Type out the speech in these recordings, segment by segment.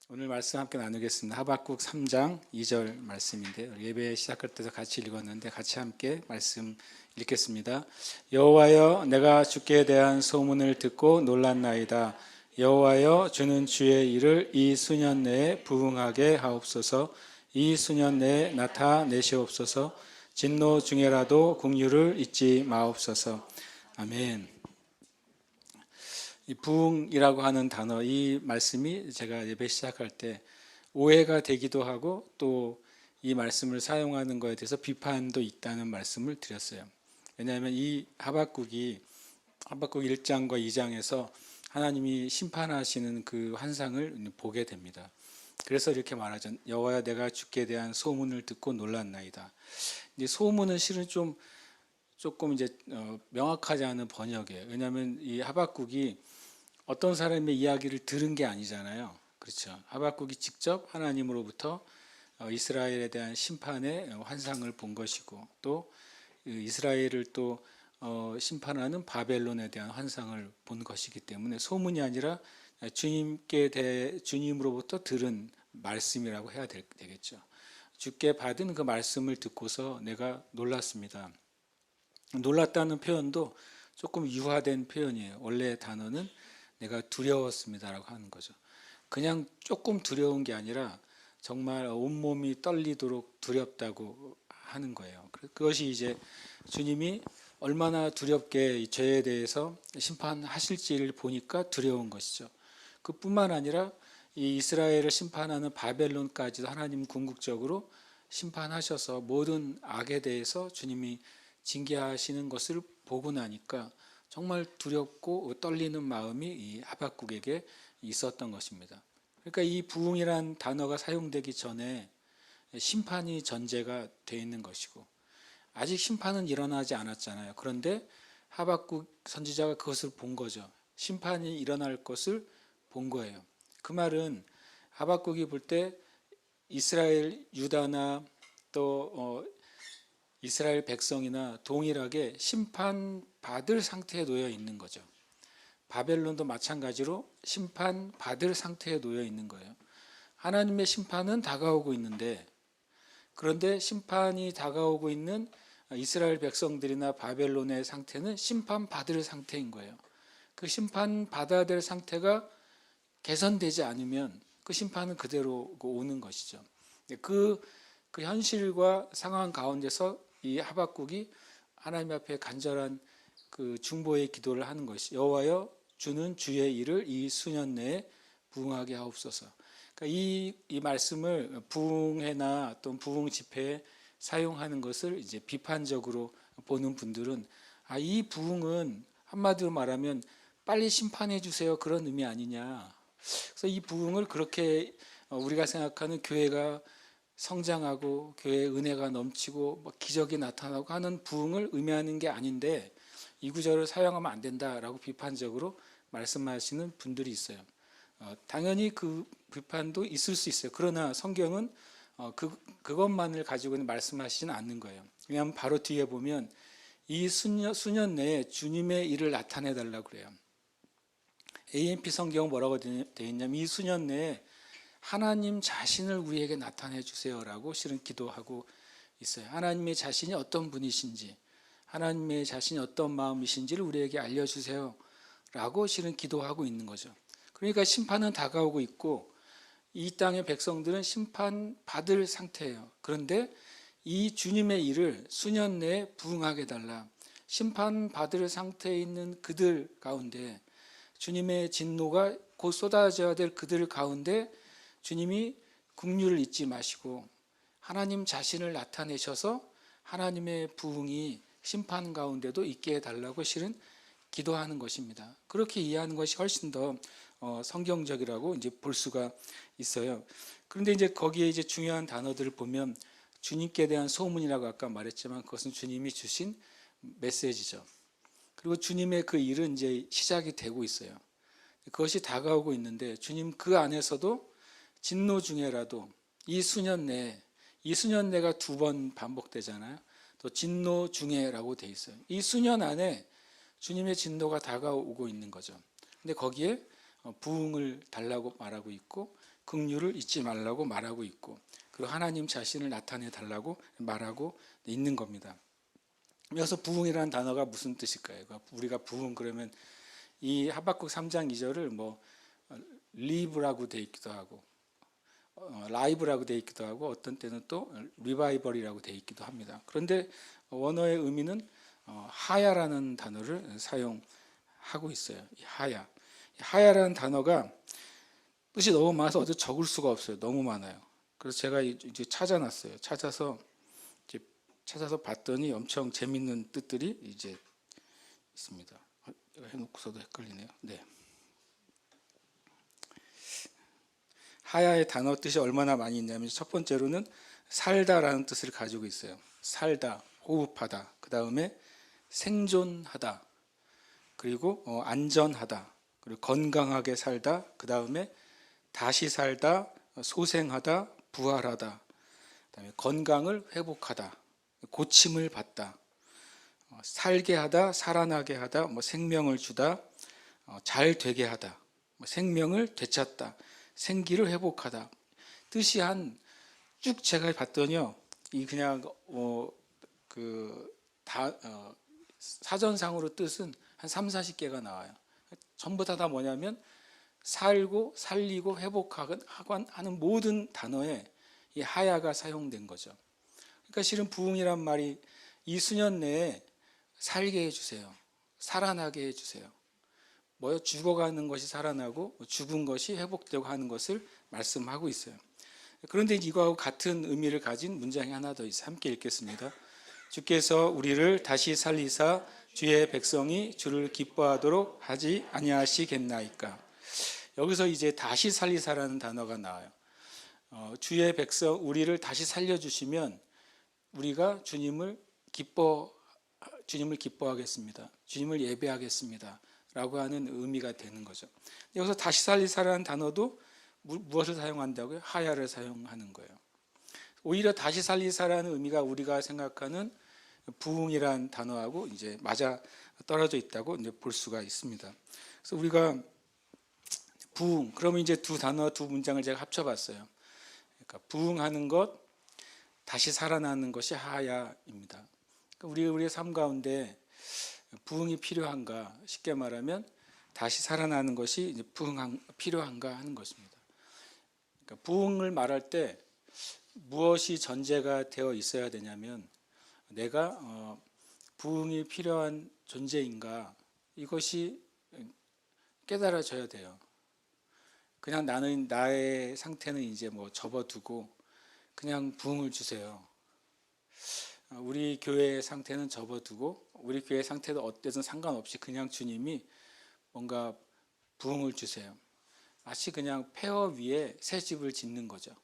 오늘 말씀 함께 나누겠습니다. 하박국 3장 2절 말씀인데요. 예배 시작할 때도 같이 읽었는데 같이 함께 말씀 읽겠습니다. 여호와여, 내가 주께 대한 소문을 듣고 놀랐나이다. 여호와여, 주는 주의 일을 이 수년 내에 부응하게 하옵소서. 이 수년 내에 나타내시옵소서. 진노 중에라도 긍휼을 잊지 마옵소서. 아멘. 이 부흥이라고 하는 단어, 이 말씀이 제가 예배 시작할 때 오해가 되기도 하고 또 이 말씀을 사용하는 것에 대해서 비판도 있다는 말씀을 드렸어요. 왜냐하면 이 하박국 1장과 2장에서 하나님이 심판하시는 그 환상을 보게 됩니다. 그래서 이렇게 말하죠. 여호와야, 내가 주께 대한 소문을 듣고 놀랐나이다. 이 소문은 실은 조금 이제 명확하지 않은 번역이에요. 왜냐하면 이 하박국이 어떤 사람의 이야기를 들은 게 아니잖아요. 그렇죠. 하박국이 직접 하나님으로부터 이스라엘에 대한 심판의 환상을 본 것이고 또 이스라엘을 또 심판하는 바벨론에 대한 환상을 본 것이기 때문에 소문이 아니라 주님으로부터 들은 말씀이라고 해야 되겠죠. 주께 받은 그 말씀을 듣고서 내가 놀랐습니다. 놀랐다는 표현도 조금 유화된 표현이에요. 원래 단어는 내가 두려웠습니다라고 하는 거죠. 그냥 조금 두려운 게 아니라 정말 온몸이 떨리도록 두렵다고 하는 거예요. 그것이 이제 주님이 얼마나 두렵게 이 죄에 대해서 심판하실지를 보니까 두려운 것이죠. 그뿐만 아니라 이 이스라엘을 심판하는 바벨론까지도 하나님 궁극적으로 심판하셔서 모든 악에 대해서 주님이 징계하시는 것을 보고 나니까 정말 두렵고 떨리는 마음이 이 하박국에게 있었던 것입니다. 그러니까 이 부흥이란 단어가 사용되기 전에 심판이 전제가 되어 있는 것이고 아직 심판은 일어나지 않았잖아요. 그런데 하박국 선지자가 그것을 본 거죠. 심판이 일어날 것을 본 거예요. 그 말은 하박국이 볼 때 이스라엘, 유다나 또 이스라엘 백성이나 동일하게 심판받을 상태에 놓여 있는 거죠. 바벨론도 마찬가지로 심판받을 상태에 놓여 있는 거예요. 하나님의 심판은 다가오고 있는데 그런데 심판이 다가오고 있는 이스라엘 백성들이나 바벨론의 상태는 심판받을 상태인 거예요. 그 심판받아야 될 상태가 개선되지 않으면 그 심판은 그대로 오는 것이죠. 그 현실과 상황 가운데서 이 하박국이 하나님 앞에 간절한 그 중보의 기도를 하는 것이 여호와여, 주는 주의 일을 이 수년 내에 부응하게 하옵소서. 그러니까 이 말씀을 부흥회나 또 부흥 집회에 사용하는 것을 이제 비판적으로 보는 분들은 이 부흥은 한마디로 말하면 빨리 심판해 주세요 그런 의미 아니냐. 그래서 이 부흥을 그렇게 우리가 생각하는 교회가 성장하고 교회의 은혜가 넘치고 기적이 나타나고 하는 부흥을 의미하는 게 아닌데 이 구절을 사용하면 안 된다라고 비판적으로 말씀하시는 분들이 있어요. 당연히 그 비판도 있을 수 있어요. 그러나 성경은 그것만을 가지고는 말씀하시지는 않는 거예요. 왜냐하면 바로 뒤에 보면 이 수년 내에 주님의 일을 나타내 달라고 그래요. AMP 성경은 뭐라고 되어 있냐면 이 수년 내에 하나님 자신을 우리에게 나타내 주세요라고 실은 기도하고 있어요. 하나님의 자신이 어떤 분이신지, 하나님의 자신이 어떤 마음이신지를 우리에게 알려주세요라고 실은 기도하고 있는 거죠. 그러니까 심판은 다가오고 있고 이 땅의 백성들은 심판받을 상태예요. 그런데 이 주님의 일을 수년 내에 부응하게 달라. 심판받을 상태에 있는 그들 가운데 주님의 진노가 곧 쏟아져야 될 그들 가운데 주님이 긍휼을 잊지 마시고 하나님 자신을 나타내셔서 하나님의 부흥이 심판 가운데도 있게 해달라고 실은 기도하는 것입니다. 그렇게 이해하는 것이 훨씬 더 성경적이라고 이제 볼 수가 있어요. 그런데 이제 거기에 이제 중요한 단어들을 보면 주님께 대한 소문이라고 아까 말했지만 그것은 주님이 주신 메시지죠. 그리고 주님의 그 일은 이제 시작이 되고 있어요. 그것이 다가오고 있는데 주님 그 안에서도 진노 중에라도 이 수년 내가 두 번 반복되잖아요. 또 진노 중에라고 돼 있어요. 이 수년 안에 주님의 진노가 다가오고 있는 거죠. 근데 거기에 부흥을 달라고 말하고 있고 긍휼을 잊지 말라고 말하고 있고, 그리고 하나님 자신을 나타내 달라고 말하고 있는 겁니다. 그래서 부흥이라는 단어가 무슨 뜻일까요? 우리가 부흥 그러면 이 하박국 3장 2절을 뭐 리브라고 돼 있기도 하고 라이브라고 돼 있기도 하고 어떤 때는 또 리바이벌이라고 돼 있기도 합니다. 그런데 원어의 의미는 하야라는 단어를 사용하고 있어요. 하야라는 단어가 뜻이 너무 많아서 어디 적을 수가 없어요. 너무 많아요. 그래서 제가 이제 찾아놨어요. 찾아서 봤더니 엄청 재밌는 뜻들이 이제 있습니다. 이거 해놓고서도 헷갈리네요. 네. 하야의 단어 뜻이 얼마나 많이 있냐면 첫 번째로는 살다라는 뜻을 가지고 있어요. 살다, 호흡하다. 그 다음에 생존하다. 그리고 안전하다. 그리고 건강하게 살다. 그 다음에 다시 살다, 소생하다, 부활하다. 그다음에 건강을 회복하다, 고침을 받다, 살게 하다, 살아나게 하다, 뭐 생명을 주다, 잘 되게 하다, 뭐 생명을 되찾다, 생기를 회복하다. 뜻이 쭉 제가 봤더니요, 이 그냥 사전상으로 뜻은 한 3, 40개가 나와요. 전부 다 뭐냐면 살고 살리고 회복하고 하는 모든 단어에 이 하야가 사용된 거죠. 그러니까 실은 부흥이란 말이 이 수년 내에 살게 해주세요. 살아나게 해주세요. 죽어가는 것이 살아나고 죽은 것이 회복되고 하는 것을 말씀하고 있어요. 그런데 이거하고 같은 의미를 가진 문장이 하나 더 있어요. 함께 읽겠습니다. 주께서 우리를 다시 살리사 주의 백성이 주를 기뻐하도록 하지 아니하시겠나이까. 여기서 이제 다시 살리사라는 단어가 나와요. 주의 백성 우리를 다시 살려주시면 우리가 주님을 기뻐하겠습니다. 주님을 예배하겠습니다. 라고 하는 의미가 되는 거죠. 여기서 다시 살리사라는 단어도 무엇을 사용한다고요? 하야를 사용하는 거예요. 오히려 다시 살리사라는 의미가 우리가 생각하는 부흥이라는 단어하고 이제 맞아 떨어져 있다고 이제 볼 수가 있습니다. 그래서 우리가 부흥, 그러면 이제 두 문장을 제가 합쳐봤어요. 그러니까 부흥하는 것, 다시 살아나는 것이 하야입니다. 그러니까 우리의 삶 가운데 부흥이 필요한가? 쉽게 말하면 다시 살아나는 것이 이제 필요한가 하는 것입니다. 그러니까 부흥을 말할 때 무엇이 전제가 되어 있어야 되냐면 내가 부흥이 필요한 존재인가? 이것이 깨달아져야 돼요. 그냥 나의 상태는 이제 접어두고 그냥 부흥을 주세요. 우리 교회의 상태는 접어두고 우리 교회 상태도 어때든 상관없이 그냥 주님이 뭔가 부흥을 주세요. 마치 그냥 폐허 위에 새 집을 짓는 거죠.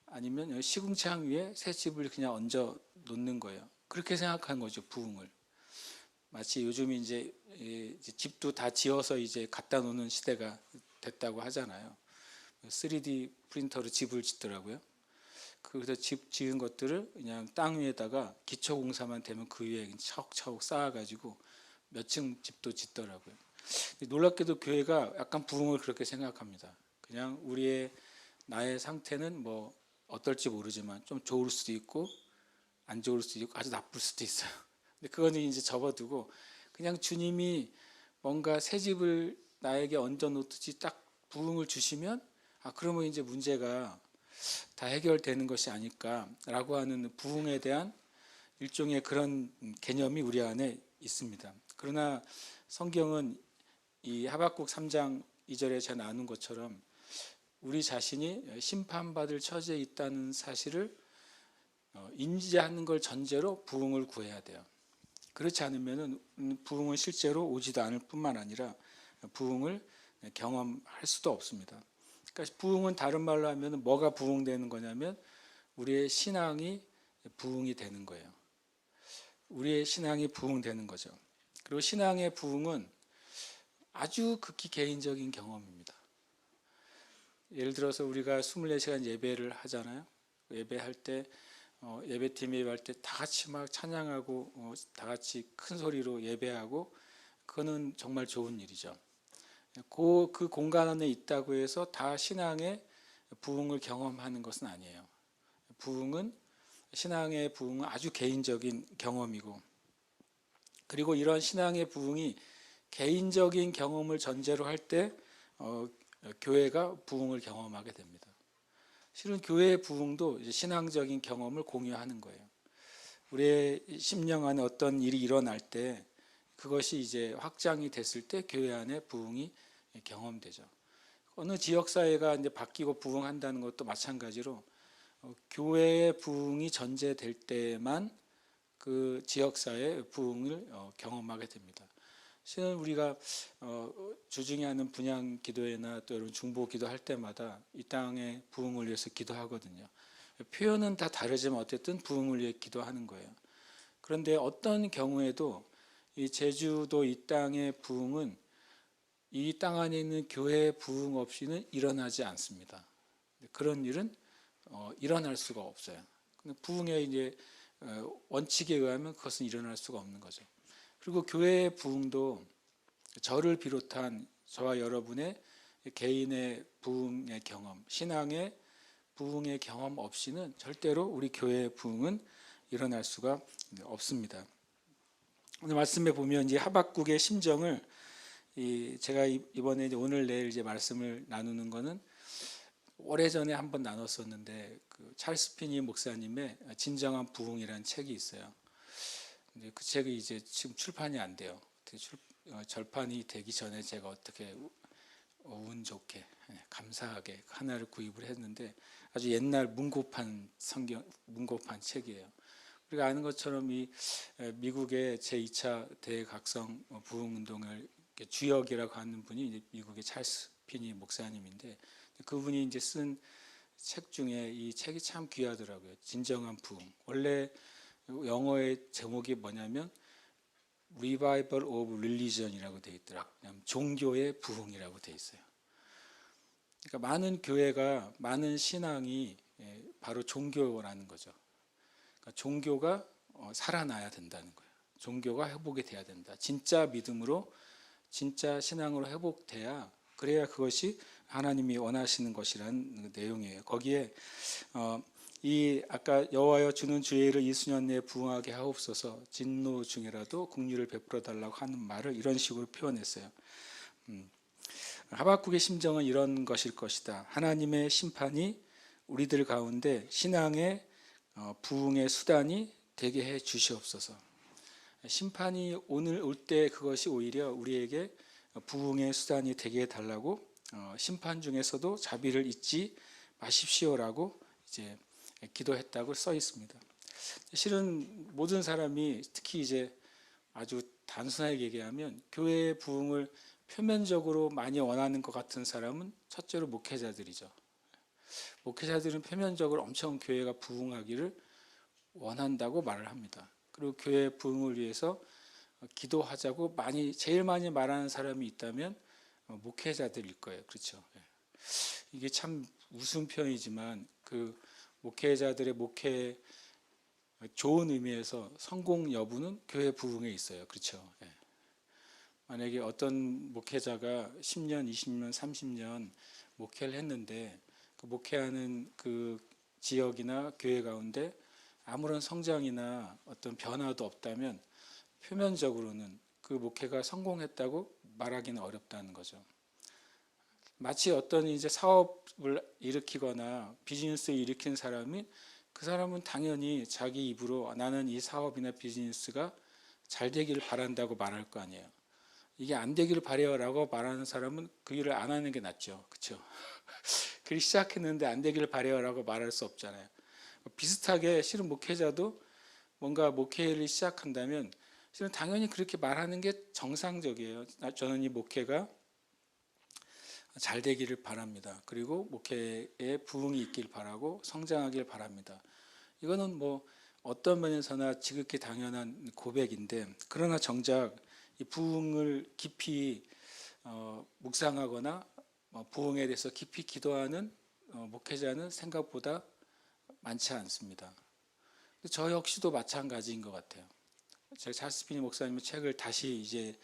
아니면 시궁창 위에 새 집을 그냥 얹어 놓는 거예요. 그렇게 생각하는 거죠, 부흥을. 마치 요즘 이제 집도 다 지어서 이제 갖다 놓는 시대가 됐다고 하잖아요. 3D 프린터로 집을 짓더라고요. 그래서 집 지은 것들을 그냥 땅 위에다가 기초 공사만 되면 그 위에 차곡차곡 쌓아가지고 몇 층 집도 짓더라고요. 놀랍게도 교회가 약간 부흥을 그렇게 생각합니다. 그냥 나의 상태는 어떨지 모르지만 좀 좋을 수도 있고 안 좋을 수도 있고 아주 나쁠 수도 있어요. 근데 그거는 이제 접어두고 그냥 주님이 뭔가 새 집을 나에게 얹어 놓듯이 딱 부흥을 주시면 그러면 이제 문제가 다 해결되는 것이 아닐까라고 하는 부흥에 대한 일종의 그런 개념이 우리 안에 있습니다. 그러나 성경은 이 하박국 3장 2절에 제가 나눈 것처럼 우리 자신이 심판받을 처지에 있다는 사실을 인지하는 걸 전제로 부흥을 구해야 돼요. 그렇지 않으면 부흥은 실제로 오지도 않을 뿐만 아니라 부흥을 경험할 수도 없습니다. 그러니까 부흥은 다른 말로 하면 뭐가 부흥되는 거냐면 우리의 신앙이 부흥이 되는 거예요. 우리의 신앙이 부흥되는 거죠. 그리고 신앙의 부흥은 아주 극히 개인적인 경험입니다. 예를 들어서 우리가 24시간 예배를 하잖아요. 예배할 때 예배팀이 예배할 때 다 같이 막 찬양하고 다 같이 큰 소리로 예배하고 그거는 정말 좋은 일이죠. 그 공간 안에 있다고 해서 다 신앙의 부흥을 경험하는 것은 아니에요. 신앙의 부흥은 아주 개인적인 경험이고, 그리고 이런 신앙의 부흥이 개인적인 경험을 전제로 할 때 교회가 부흥을 경험하게 됩니다. 실은 교회의 부흥도 이제 신앙적인 경험을 공유하는 거예요. 우리의 심령 안에 어떤 일이 일어날 때 그것이 이제 확장이 됐을 때 교회 안에 부흥이 경험되죠. 어느 지역 사회가 이제 바뀌고 부흥한다는 것도 마찬가지로 교회의 부흥이 전제될 때만 그 지역 사회의 부흥을 경험하게 됩니다. 실은 우리가 주중에 하는 분양 기도회나 또 이런 중보 기도할 때마다 이 땅의 부흥을 위해서 기도하거든요. 표현은 다 다르지만 어쨌든 부흥을 위해 기도하는 거예요. 그런데 어떤 경우에도 이 제주도 이 땅의 부흥은 이 땅 안에 있는 교회의 부흥 없이는 일어나지 않습니다. 그런 일은 일어날 수가 없어요. 부흥의 이제 원칙에 의하면 그것은 일어날 수가 없는 거죠. 그리고 교회의 부흥도 저를 비롯한 저와 여러분의 개인의 부흥의 경험, 신앙의 부흥의 경험 없이는 절대로 우리 교회의 부흥은 일어날 수가 없습니다. 오늘 말씀에 보면 이제 하박국의 심정을 제가 이번에 이제 오늘 내일 이제 말씀을 나누는 거는 오래전에 한번 나눴었는데 그 찰스 피니 목사님의 진정한 부흥이라는 책이 있어요. 근데 그 책이 이제 지금 출판이 안 돼요. 절판이 되기 전에 제가 어떻게 운 좋게 감사하게 하나를 구입을 했는데 아주 옛날 문고판 책이에요. 우리가 아는 것처럼 이 미국의 제2차 대각성 부흥운동을 주역이라고 하는 분이 이제 미국의 찰스 피니 목사님인데 그분이 이제 쓴 책 중에 이 책이 참 귀하더라고요. 진정한 부흥. 원래 영어의 제목이 뭐냐면 Revival of Religion이라고 돼 있더라고요. 종교의 부흥이라고 돼 있어요. 그러니까 많은 교회가 많은 신앙이 바로 종교라는 거죠. 그러니까 종교가 살아나야 된다는 거예요. 종교가 회복이 돼야 된다. 진짜 믿음으로 진짜 신앙으로 회복돼야 그래야 그것이 하나님이 원하시는 것이라는 내용이에요. 거기에 이 아까 여호와여 주는 주의를 이수년 내에 부응하게 하옵소서 진노 중에라도 긍휼을 베풀어 달라고 하는 말을 이런 식으로 표현했어요. 하박국의 심정은 이런 것일 것이다. 하나님의 심판이 우리들 가운데 신앙의 부흥의 수단이 되게 해 주시옵소서. 심판이 오늘 올 때 그것이 오히려 우리에게 부흥의 수단이 되게 해달라고 심판 중에서도 자비를 잊지 마십시오라고 이제 기도했다고 써 있습니다. 실은 모든 사람이 특히 이제 아주 단순하게 얘기하면 교회의 부흥을 표면적으로 많이 원하는 것 같은 사람은 첫째로 목회자들이죠. 목회자들은 표면적으로 엄청 교회가 부흥하기를 원한다고 말을 합니다. 그리고 교회 부흥을 위해서 기도하자고 제일 많이 말하는 사람이 있다면 목회자들일 거예요. 그렇죠? 이게 참 우스운 표현이지만 그 목회자들의 목회 좋은 의미에서 성공 여부는 교회 부흥에 있어요. 그렇죠? 만약에 어떤 목회자가 10년, 20년, 30년 목회를 했는데 그 목회하는 그 지역이나 교회 가운데 아무런 성장이나 어떤 변화도 없다면 표면적으로는 그 목회가 성공했다고 말하기는 어렵다는 거죠. 마치 어떤 이제 사업을 일으키거나 비즈니스를 일으킨 사람이 그 사람은 당연히 자기 입으로 나는 이 사업이나 비즈니스가 잘 되기를 바란다고 말할 거 아니에요. 이게 안 되기를 바래요라고 말하는 사람은 그 일을 안 하는 게 낫죠. 그렇죠? 그 시작했는데 안 되기를 바래요라고 말할 수 없잖아요. 비슷하게 실은 목회자도 뭔가 목회를 시작한다면 실은 당연히 그렇게 말하는 게 정상적이에요. 저는 이 목회가 잘 되기를 바랍니다. 그리고 목회에 부흥이 있길 바라고 성장하길 바랍니다. 이거는 뭐 어떤 면에서나 지극히 당연한 고백인데 그러나 정작 이 부흥을 깊이 묵상하거나 부흥에 대해서 깊이 기도하는 목회자는 생각보다 많지 않습니다. 저 역시도 마찬가지인 것 같아요. 제가 찰스 피니 목사님의 책을 다시 이제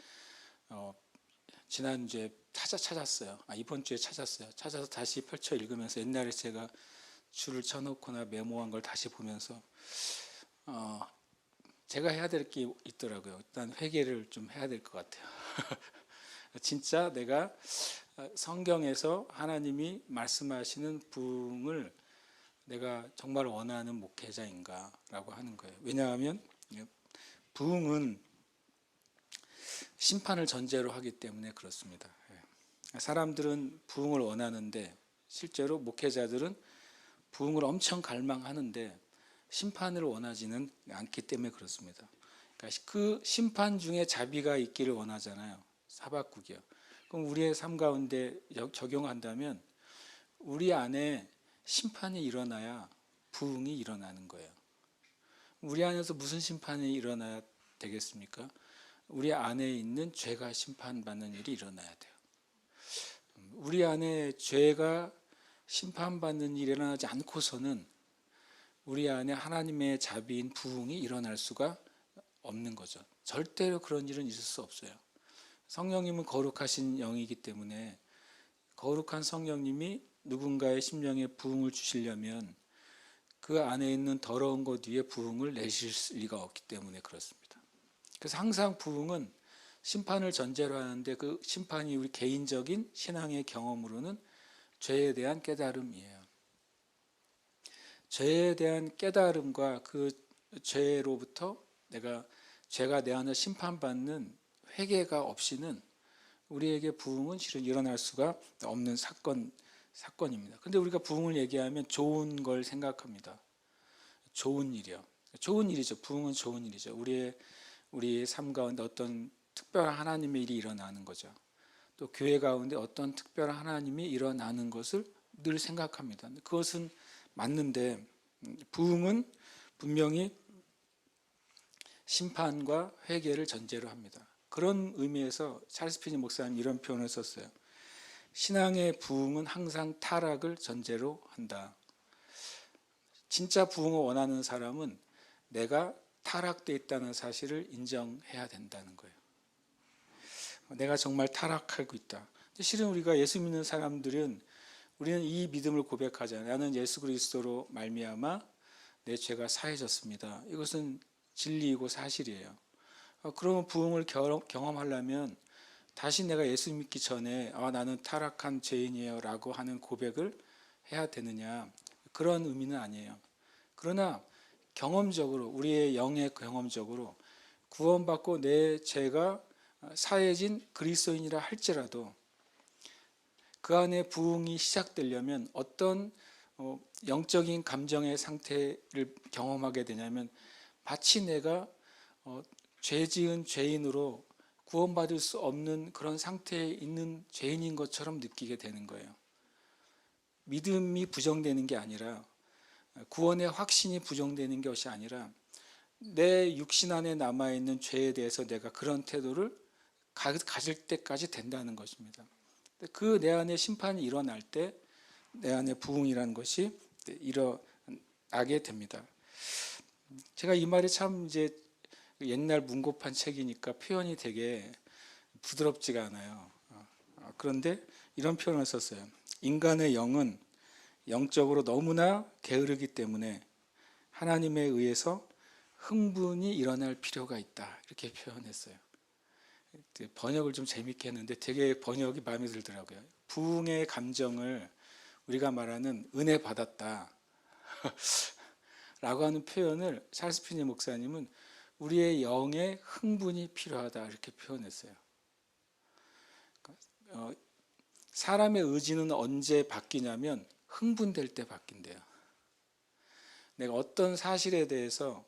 지난주에 찾았어요. 이번 주에 찾았어요. 찾아서 다시 펼쳐 읽으면서 옛날에 제가 줄을 쳐놓거나 메모한 걸 다시 보면서 제가 해야 될 게 있더라고요. 일단 회개를 좀 해야 될 것 같아요. 진짜 내가 성경에서 하나님이 말씀하시는 부흥을 내가 정말 원하는 목회자인가라고 하는 거예요. 왜냐하면 부흥은 심판을 전제로 하기 때문에 그렇습니다. 사람들은 부흥을 원하는데 실제로 목회자들은 부흥을 엄청 갈망하는데 심판을 원하지는 않기 때문에 그렇습니다. 그러니까 그 심판 중에 자비가 있기를 원하잖아요. 하박국이요. 그럼 우리의 삶 가운데 적용한다면 우리 안에 심판이 일어나야 부흥이 일어나는 거예요. 우리 안에서 무슨 심판이 일어나야 되겠습니까? 우리 안에 있는 죄가 심판받는 일이 일어나야 돼요. 우리 안에 죄가 심판받는 일이 일어나지 않고서는 우리 안에 하나님의 자비인 부흥이 일어날 수가 없는 거죠. 절대로 그런 일은 있을 수 없어요. 성령님은 거룩하신 영이기 때문에 거룩한 성령님이 누군가의 심령에 부흥을 주시려면 그 안에 있는 더러운 것 위에 부흥을 내실 리가 없기 때문에 그렇습니다. 그래서 항상 부흥은 심판을 전제로 하는데 그 심판이 우리 개인적인 신앙의 경험으로는 죄에 대한 깨달음이에요. 죄에 대한 깨달음과 그 죄로부터 죄가 내 안에 심판받는 회개가 없이는 우리에게 부흥은 실은 일어날 수가 없는 사건입니다. 근데 우리가 부흥을 얘기하면 좋은 걸 생각합니다. 좋은 일이요. 좋은 일이죠. 부흥은 좋은 일이죠. 우리의 삶 가운데 어떤 특별한 하나님의 일이 일어나는 거죠. 또 교회 가운데 어떤 특별한 하나님이 일어나는 것을 늘 생각합니다. 그것은 맞는데 부흥은 분명히 심판과 회개를 전제로 합니다. 그런 의미에서 찰스 피니 목사님 이런 표현을 썼어요. 신앙의 부흥은 항상 타락을 전제로 한다. 진짜 부흥을 원하는 사람은 내가 타락되어 있다는 사실을 인정해야 된다는 거예요. 내가 정말 타락하고 있다. 실은 우리가 예수 믿는 사람들은 우리는 이 믿음을 고백하잖아요. 나는 예수 그리스도로 말미암아 내 죄가 사해졌습니다. 이것은 진리이고 사실이에요. 그러면 부흥을 경험하려면 다시 내가 예수 믿기 전에 나는 타락한 죄인이에요 라고 하는 고백을 해야 되느냐, 그런 의미는 아니에요. 그러나 경험적으로 우리의 영의 경험적으로 구원받고 내 죄가 사해진 그리스도인이라 할지라도 그 안에 부흥이 시작되려면 어떤 영적인 감정의 상태를 경험하게 되냐면 마치 내가 죄 지은 죄인으로 구원받을 수 없는 그런 상태에 있는 죄인인 것처럼 느끼게 되는 거예요. 믿음이 부정되는 게 아니라, 구원의 확신이 부정되는 것이 아니라 내 육신 안에 남아있는 죄에 대해서 내가 그런 태도를 가질 때까지 된다는 것입니다. 그 내 안에 심판이 일어날 때 내 안에 부흥이라는 것이 일어나게 됩니다. 제가 이 말이 참 이제 옛날 문고판 책이니까 표현이 되게 부드럽지가 않아요. 그런데 이런 표현을 썼어요. 인간의 영은 영적으로 너무나 게으르기 때문에 하나님에 의해서 흥분이 일어날 필요가 있다. 이렇게 표현했어요. 번역을 좀 재밌게 했는데 되게 번역이 마음에 들더라고요. 부흥의 감정을 우리가 말하는 은혜 받았다 라고 하는 표현을 찰스 피니 목사님은 우리의 영의 흥분이 필요하다 이렇게 표현했어요. 사람의 의지는 언제 바뀌냐면 흥분될 때 바뀐대요. 내가 어떤 사실에 대해서,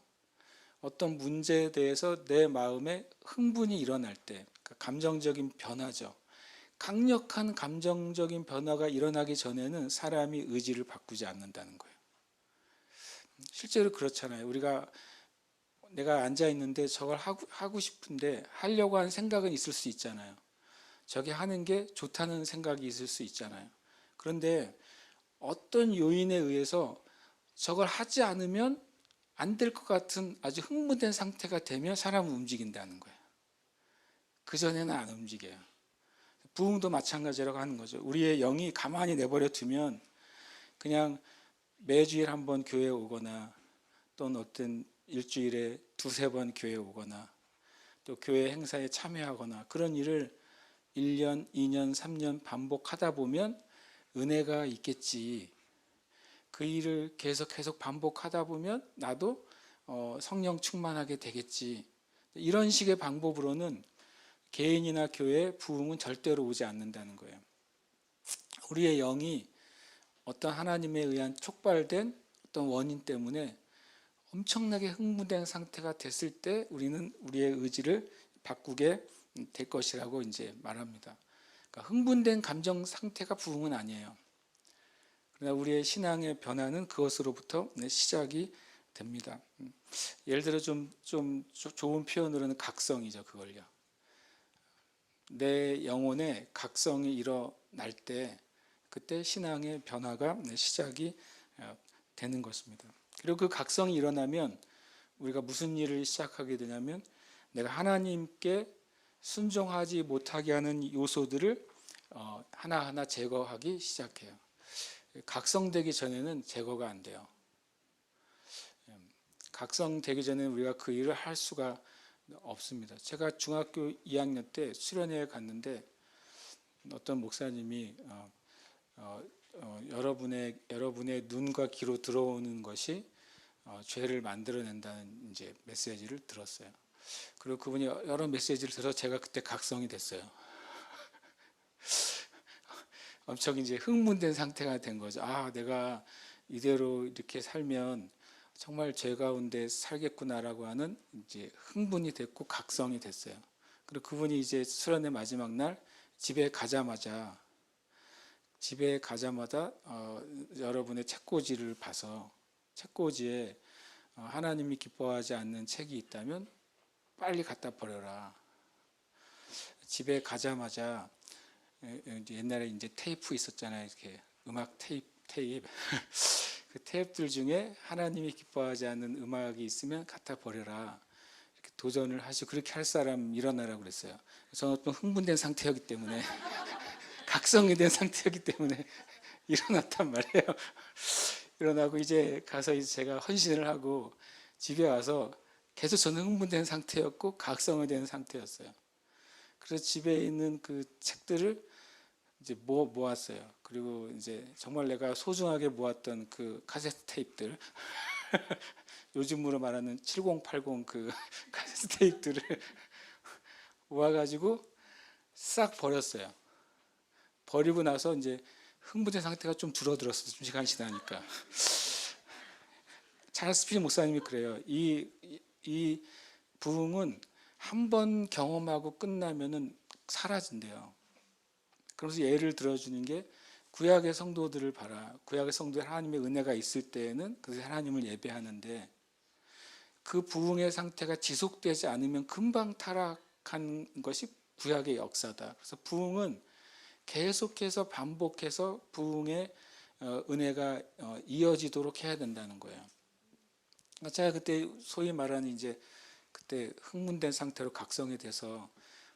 어떤 문제에 대해서 내 마음에 흥분이 일어날 때, 감정적인 변화죠. 강력한 감정적인 변화가 일어나기 전에는 사람이 의지를 바꾸지 않는다는 거예요. 실제로 그렇잖아요. 내가 앉아 있는데 저걸 하고 싶은데 하려고 하는 생각은 있을 수 있잖아요. 저게 하는 게 좋다는 생각이 있을 수 있잖아요. 그런데 어떤 요인에 의해서 저걸 하지 않으면 안 될 것 같은 아주 흥분된 상태가 되면 사람은 움직인다는 거예요. 그전에는 안 움직여요. 부흥도 마찬가지라고 하는 거죠. 우리의 영이 가만히 내버려 두면 그냥 매주일 한 번 교회에 오거나 또는 어떤 일주일에 두세 번 교회에 오거나 또 교회 행사에 참여하거나 그런 일을 1년, 2년, 3년 반복하다 보면 은혜가 있겠지. 그 일을 계속 반복하다 보면 나도 성령 충만하게 되겠지. 이런 식의 방법으로는 개인이나 교회의 부흥은 절대로 오지 않는다는 거예요. 우리의 영이 어떤 하나님에 의한 촉발된 어떤 원인 때문에 엄청나게 흥분된 상태가 됐을 때 우리는 우리의 의지를 바꾸게 될 것이라고 이제 말합니다. 그러니까 흥분된 감정 상태가 부흥은 아니에요. 그러나 우리의 신앙의 변화는 그것으로부터 시작이 됩니다. 예를 들어 좀 좋은 표현으로는 각성이죠. 그걸요. 내 영혼에 각성이 일어날 때 그때 신앙의 변화가 시작이 되는 것입니다. 그리고 그 각성이 일어나면 우리가 무슨 일을 시작하게 되냐면 내가 하나님께 순종하지 못하게 하는 요소들을 하나하나 제거하기 시작해요. 각성되기 전에는 제거가 안 돼요. 각성되기 전에는 우리가 그 일을 할 수가 없습니다. 제가 중학교 2학년 때 수련회에 갔는데 어떤 목사님이 여러분의 눈과 귀로 들어오는 것이 죄를 만들어낸다는 이제 메시지를 들었어요. 그리고 그분이 여러 메시지를 들어서 제가 그때 각성이 됐어요. 엄청 이제 흥분된 상태가 된 거죠. 아, 내가 이대로 이렇게 살면 정말 죄 가운데 살겠구나라고 하는 이제 흥분이 됐고 각성이 됐어요. 그리고 그분이 이제 수련회 마지막 날 집에 가자마자 여러분의 책꽂이를 봐서 책꽂이에 하나님이 기뻐하지 않는 책이 있다면 빨리 갖다 버려라. 집에 가자마자 옛날에 이제 테이프 있었잖아요. 이렇게 음악 테이프. 그 테이프들 중에 하나님이 기뻐하지 않는 음악이 있으면 갖다 버려라. 이렇게 도전을 하시고 그렇게 할 사람 일어나라고 그랬어요. 저는 또 흥분된 상태였기 때문에 각성이 된 상태였기 때문에 일어났단 말이에요. 일어나고 이제 가서 이제 제가 헌신을 하고 집에 와서 계속 저는 흥분된 상태였고 각성이 된 상태였어요. 그래서 집에 있는 그 책들을 이제 모았어요. 그리고 이제 정말 내가 소중하게 모았던 그 카세트 테이프들, 요즘으로 말하는 7080 그 카세트 테이프들을 모아가지고 싹 버렸어요. 버리고 나서 이제 흥분된 상태가 좀 줄어들었어요. 좀 시간이 지나니까. 찰스 스피리 목사님이 그래요. 이 부흥은 한 번 경험하고 끝나면은 사라진대요. 그래서 예를 들어주는 게 구약의 성도들을 봐라. 구약의 성도들 하나님의 은혜가 있을 때에는 그래서 하나님을 예배하는데 그 부흥의 상태가 지속되지 않으면 금방 타락한 것이 구약의 역사다. 그래서 부흥은 계속해서 반복해서 부흥의 은혜가 이어지도록 해야 된다는 거예요. 제가 그때 소위 말하는 이제 그때 흥분된 상태로 각성이 돼서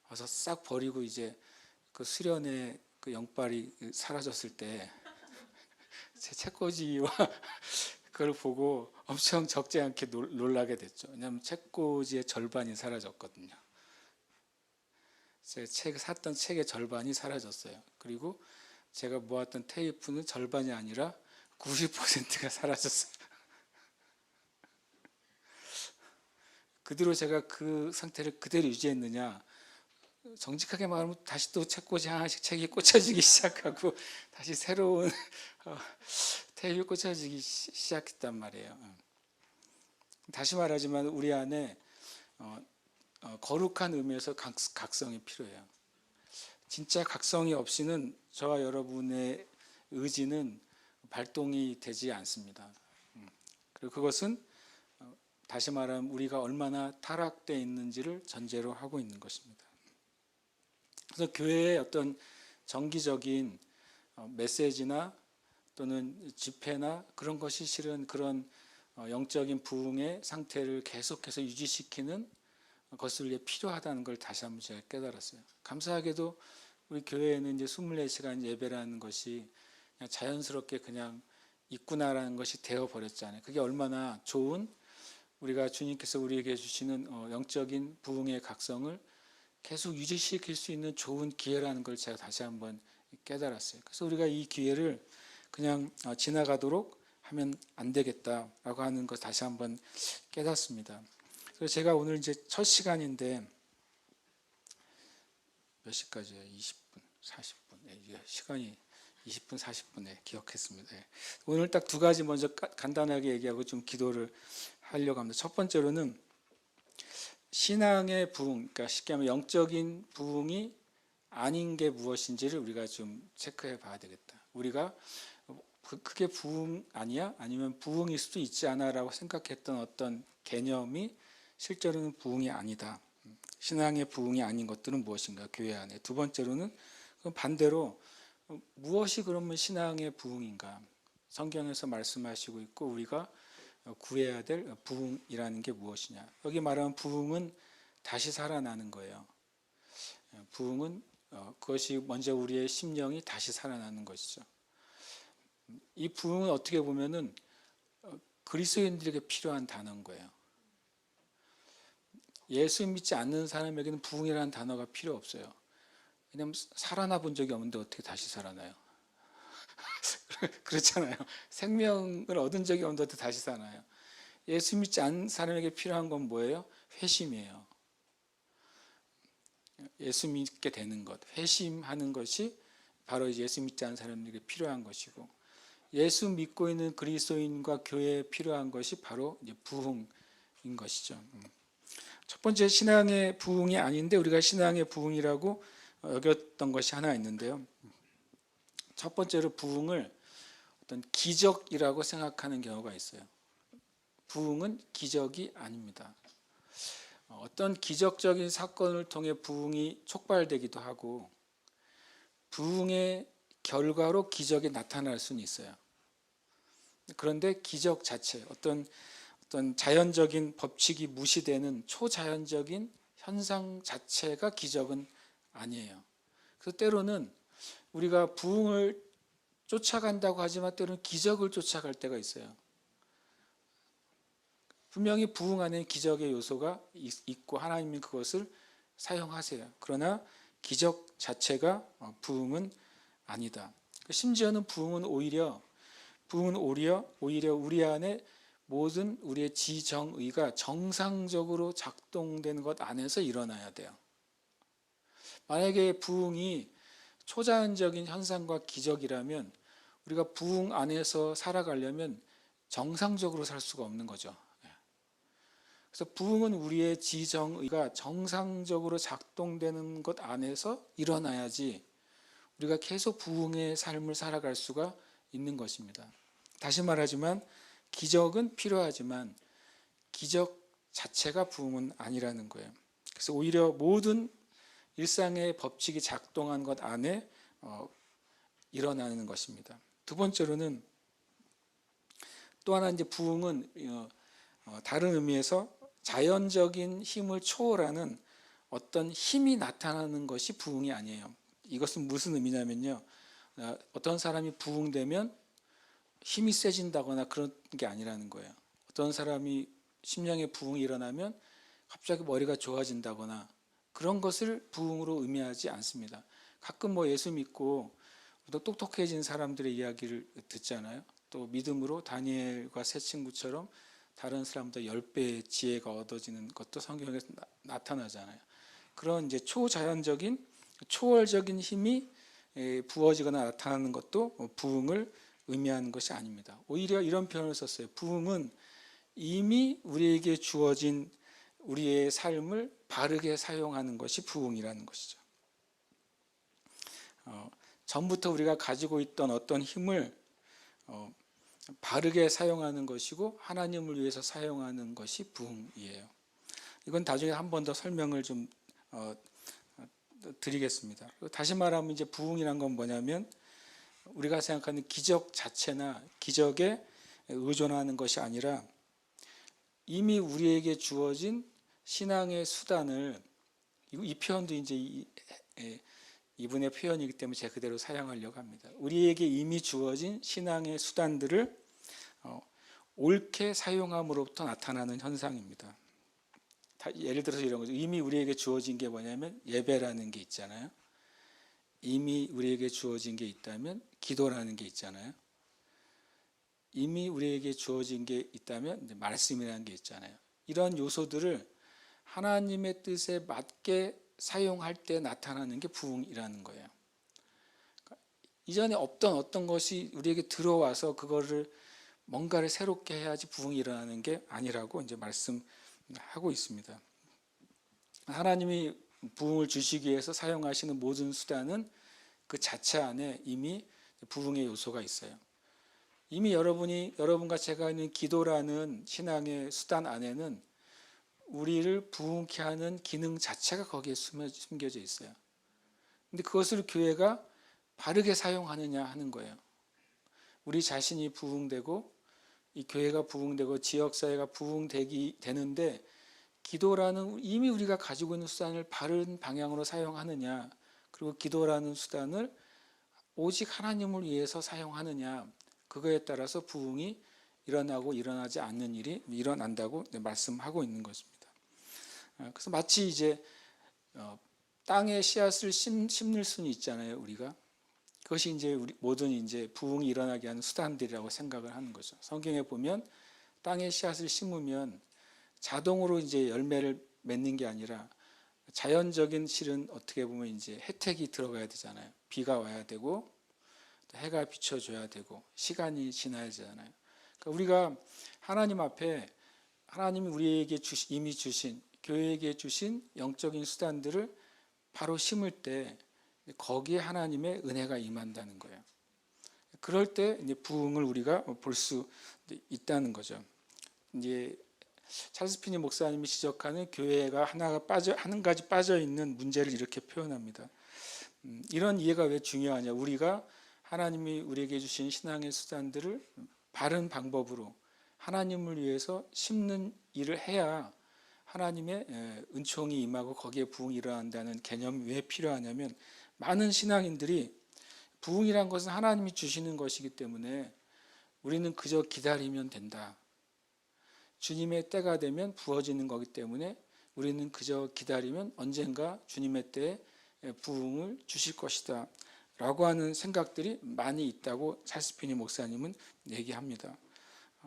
와서 싹 버리고 이제 그 수련의 그 영빨이 사라졌을 때 제 책꽂이와 그걸 보고 엄청 적지 않게 놀라게 됐죠. 왜냐하면 책꽂이의 절반이 사라졌거든요. 제가 샀던 책의 절반이 사라졌어요. 그리고 제가 모았던 테이프는 절반이 아니라 90%가 사라졌어요. 그 뒤로 제가 그 상태를 그대로 유지했느냐, 정직하게 말하면 다시 또 책꽂이 하나씩 책이 꽂혀지기 시작하고 다시 새로운 테이프가 꽂혀지기 시작했단 말이에요. 다시 말하지만 우리 안에 거룩한 의미에서 각성이 필요해요. 진짜 각성이 없이는 저와 여러분의 의지는 발동이 되지 않습니다. 그리고 그것은 다시 말하면 우리가 얼마나 타락되어 있는지를 전제로 하고 있는 것입니다. 그래서 교회의 어떤 정기적인 메시지나 또는 집회나 그런 것이 실은 그런 영적인 부흥의 상태를 계속해서 유지시키는 것을 위해 필요하다는 걸 다시 한번 제가 깨달았어요. 감사하게도 우리 교회에는 이제 24시간 예배라는 것이 그냥 자연스럽게 그냥 있구나라는 것이 되어 버렸잖아요. 그게 얼마나 좋은 우리가 주님께서 우리에게 주시는 영적인 부흥의 각성을 계속 유지시킬 수 있는 좋은 기회라는 걸 제가 다시 한번 깨달았어요. 그래서 우리가 이 기회를 그냥 지나가도록 하면 안 되겠다라고 하는 것 다시 한번 깨닫습니다. 그래서 제가 오늘 이제 첫 시간인데 몇 시까지예요? 20분, 40분. 시간이 20분, 40분에 기억했습니다. 오늘 딱 두 가지 먼저 간단하게 얘기하고 좀 기도를 하려고 합니다. 첫 번째로는 신앙의 부흥, 그러니까 쉽게 하면 영적인 부흥이 아닌 게 무엇인지를 우리가 좀 체크해 봐야 되겠다. 우리가 그게 부흥 아니야? 아니면 부흥일 수도 있지 않아? 라고 생각했던 어떤 개념이 실제로는 부흥이 아니다. 신앙의 부흥이 아닌 것들은 무엇인가? 교회 안에. 두 번째로는 반대로 무엇이 그러면 신앙의 부흥인가? 성경에서 말씀하시고 있고 우리가 구해야 될 부흥이라는 게 무엇이냐? 여기 말하는 부흥은 다시 살아나는 거예요. 부흥은 그것이 먼저 우리의 심령이 다시 살아나는 것이죠. 이 부흥은 어떻게 보면은 그리스도인들에게 필요한 단어인 거예요. 예수 믿지 않는 사람에게는 부흥이라는 단어가 필요 없어요. 왜냐하면 살아나 본 적이 없는데 어떻게 다시 살아나요? 그렇잖아요. 생명을 얻은 적이 없는데 어떻게 다시 살아나요? 예수 믿지 않는 사람에게 필요한 건 뭐예요? 회심이에요. 예수 믿게 되는 것, 회심하는 것이 바로 예수 믿지 않는 사람들에게 필요한 것이고, 예수 믿고 있는 그리스도인과 교회에 필요한 것이 바로 이제 부흥인 것이죠. 첫 번째 신앙의 부흥이 아닌데 우리가 신앙의 부흥이라고 여겼던 것이 하나 있는데요. 첫 번째로 부흥을 어떤 기적이라고 생각하는 경우가 있어요. 부흥은 기적이 아닙니다. 어떤 기적적인 사건을 통해 부흥이 촉발되기도 하고 부흥의 결과로 기적이 나타날 수는 있어요. 그런데 기적 자체, 어떤 자연적인 법칙이 무시되는 초자연적인 현상 자체가 기적은 아니에요. 그래서 때로는 우리가 부흥을 쫓아간다고 하지만 때로는 기적을 쫓아갈 때가 있어요. 분명히 부흥 안에 기적의 요소가 있고 하나님이 그것을 사용하세요. 그러나 기적 자체가 부흥은 아니다. 심지어는 부흥은 오히려 우리 안에 모든 우리의 지정의가 정상적으로 작동되는 것 안에서 일어나야 돼요. 만약에 부흥이 초자연적인 현상과 기적이라면 우리가 부흥 안에서 살아가려면 정상적으로 살 수가 없는 거죠. 그래서 부흥은 우리의 지정의가 정상적으로 작동되는 것 안에서 일어나야지 우리가 계속 부흥의 삶을 살아갈 수가 있는 것입니다. 다시 말하지만 기적은 필요하지만 기적 자체가 부흥은 아니라는 거예요. 그래서 오히려 모든 일상의 법칙이 작동한 것 안에 일어나는 것입니다. 두 번째로는 또 하나 이제 부흥은 다른 의미에서 자연적인 힘을 초월하는 어떤 힘이 나타나는 것이 부흥이 아니에요. 이것은 무슨 의미냐면요. 어떤 사람이 부흥되면 힘이 세진다거나 그런 게 아니라는 거예요. 어떤 사람이 심령의 부흥이 일어나면 갑자기 머리가 좋아진다거나 그런 것을 부흥으로 의미하지 않습니다. 가끔 예수 믿고 또 똑똑해진 사람들의 이야기를 듣잖아요. 또 믿음으로 다니엘과 세 친구처럼 다른 사람보다 10배의 지혜가 얻어지는 것도 성경에서 나타나잖아요. 그런 이제 초자연적인 초월적인 힘이 부어지거나 나타나는 것도 부흥을 의미하는 것이 아닙니다. 오히려 이런 표현을 썼어요. 부흥은 이미 우리에게 주어진 우리의 삶을 바르게 사용하는 것이 부흥이라는 것이죠. 전부터 우리가 가지고 있던 어떤 힘을 바르게 사용하는 것이고 하나님을 위해서 사용하는 것이 부흥이에요. 이건 나중에 한 번 더 설명을 좀 드리겠습니다. 다시 말하면 이제 부흥이란 건 뭐냐면 우리가 생각하는 기적 자체나 기적에 의존하는 것이 아니라 이미 우리에게 주어진 신앙의 수단을 이 표현도 이제 이분의 표현이기 때문에 제가 그대로 사용하려고 합니다. 우리에게 이미 주어진 신앙의 수단들을 옳게 사용함으로부터 나타나는 현상입니다. 예를 들어서 이런 거죠. 이미 우리에게 주어진 게 뭐냐면 예배라는 게 있잖아요. 이미 우리에게 주어진 게 있다면 기도라는 게 있잖아요. 이미 우리에게 주어진 게 있다면 이제 말씀이라는 게 있잖아요. 이런 요소들을 하나님의 뜻에 맞게 사용할 때 나타나는 게 부흥이라는 거예요. 그러니까 이전에 없던 어떤 것이 우리에게 들어와서 그거를 뭔가를 새롭게 해야지 부흥이 일어나는 게 아니라고 이제 말씀하고 있습니다. 하나님이 부흥을 주시기 위해서 사용하시는 모든 수단은 그 자체 안에 이미 부흥의 요소가 있어요. 이미 여러분과 제가 있는 기도라는 신앙의 수단 안에는 우리를 부흥케 하는 기능 자체가 거기에 숨겨져 있어요. 근데 그것을 교회가 바르게 사용하느냐 하는 거예요. 우리 자신이 부흥되고 이 교회가 부흥되고 지역사회가 부흥되는데 기도라는 이미 우리가 가지고 있는 수단을 바른 방향으로 사용하느냐, 그리고 기도라는 수단을 오직 하나님을 위해서 사용하느냐, 그거에 따라서 부흥이 일어나고 일어나지 않는 일이 일어난다고 말씀하고 있는 것입니다. 그래서 마치 이제 땅에 씨앗을 심을 수는 있잖아요, 우리가. 그것이 이제 우리 모든 이제 부흥이 일어나게 하는 수단들이라고 생각을 하는 거죠. 성경에 보면 땅에 씨앗을 심으면 자동으로 이제 열매를 맺는 게 아니라 자연적인 실은 어떻게 보면 이제 혜택이 들어가야 되잖아요. 비가 와야 되고 해가 비춰줘야 되고 시간이 지나야 되잖아요. 그러니까 우리가 하나님 앞에 하나님이 우리에게 이미 주신 교회에게 주신 영적인 수단들을 바로 심을 때 거기에 하나님의 은혜가 임한다는 거예요. 그럴 때 이제 부흥을 우리가 볼 수 있다는 거죠. 이제 찰스 피니 목사님이 지적하는 교회가 한 가지 빠져 있는 문제를 이렇게 표현합니다. 이런 이해가 왜 중요하냐? 우리가 하나님이 우리에게 주신 신앙의 수단들을 바른 방법으로 하나님을 위해서 심는 일을 해야 하나님의 은총이 임하고 거기에 부흥이 일어난다는 개념이 왜 필요하냐면, 많은 신앙인들이 부흥이란 것은 하나님이 주시는 것이기 때문에 우리는 그저 기다리면 된다. 주님의 때가 되면 부어지는 거기 때문에 우리는 그저 기다리면 언젠가 주님의 때에 부흥을 주실 것이다 라고 하는 생각들이 많이 있다고 찰스 피니 목사님은 얘기합니다.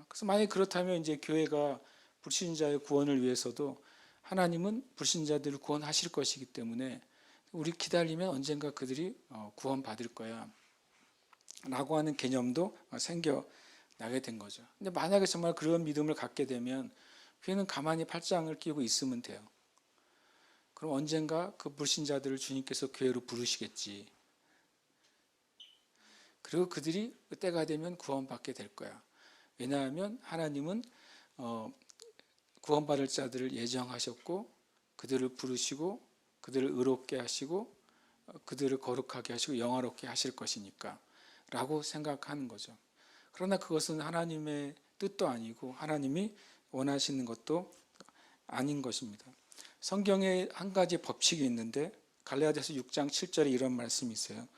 그래서 만약에 그렇다면 이제 교회가 불신자의 구원을 위해서도 하나님은 불신자들을 구원하실 것이기 때문에 우리 기다리면 언젠가 그들이 구원받을 거야 라고 하는 개념도 생겨나게 된 거죠. 근데 만약에 정말 그런 믿음을 갖게 되면 교회는 가만히 팔짱을 끼고 있으면 돼요. 그럼 언젠가 그 불신자들을 주님께서 교회로 부르시겠지. 그리고 그들이 때가 되면 구원받게 될 거야. 왜냐하면 하나님은 구원받을 자들을 예정하셨고 그들을 부르시고 그들을 의롭게 하시고 그들을 거룩하게 하시고 영화롭게 하실 것이니까 라고 생각하는 거죠. 그러나 그것은 하나님의 뜻도 아니고 하나님이 원하시는 것도 아닌 것입니다. 성경에 한 가지 법칙이 있는데 갈라디아서 6장 7절에 이런 말씀이 있어요.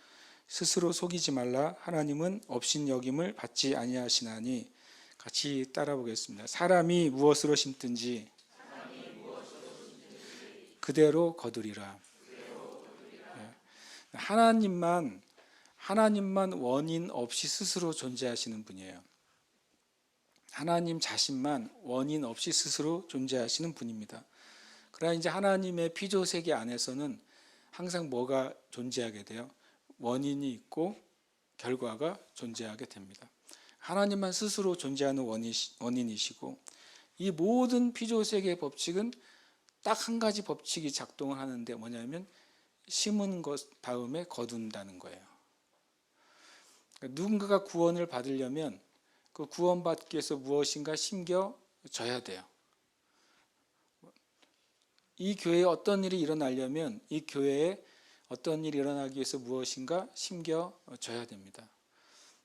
스스로 속이지 말라. 하나님은 업신여김을 받지 아니하시나니. 같이 따라 보겠습니다. 사람이 무엇으로 심든지 그대로 거두리라. 하나님만 원인 없이 스스로 존재하시는 분이에요. 하나님 자신만 원인 없이 스스로 존재하시는 분입니다. 그러나 이제 하나님의 피조세계 안에서는 항상 뭐가 존재하게 돼요? 원인이 있고 결과가 존재하게 됩니다. 하나님만 스스로 존재하는 원인이시고 이 모든 피조세계의 법칙은 딱 한 가지 법칙이 작동을 하는데 뭐냐면 심은 것 다음에 거둔다는 거예요. 누군가가 구원을 받으려면 그 구원받기 위해서 무엇인가 심겨져야 돼요. 이 교회에 어떤 일이 일어나려면 이 교회에 어떤 일이 일어나기 위해서 무엇인가 심겨져야 됩니다.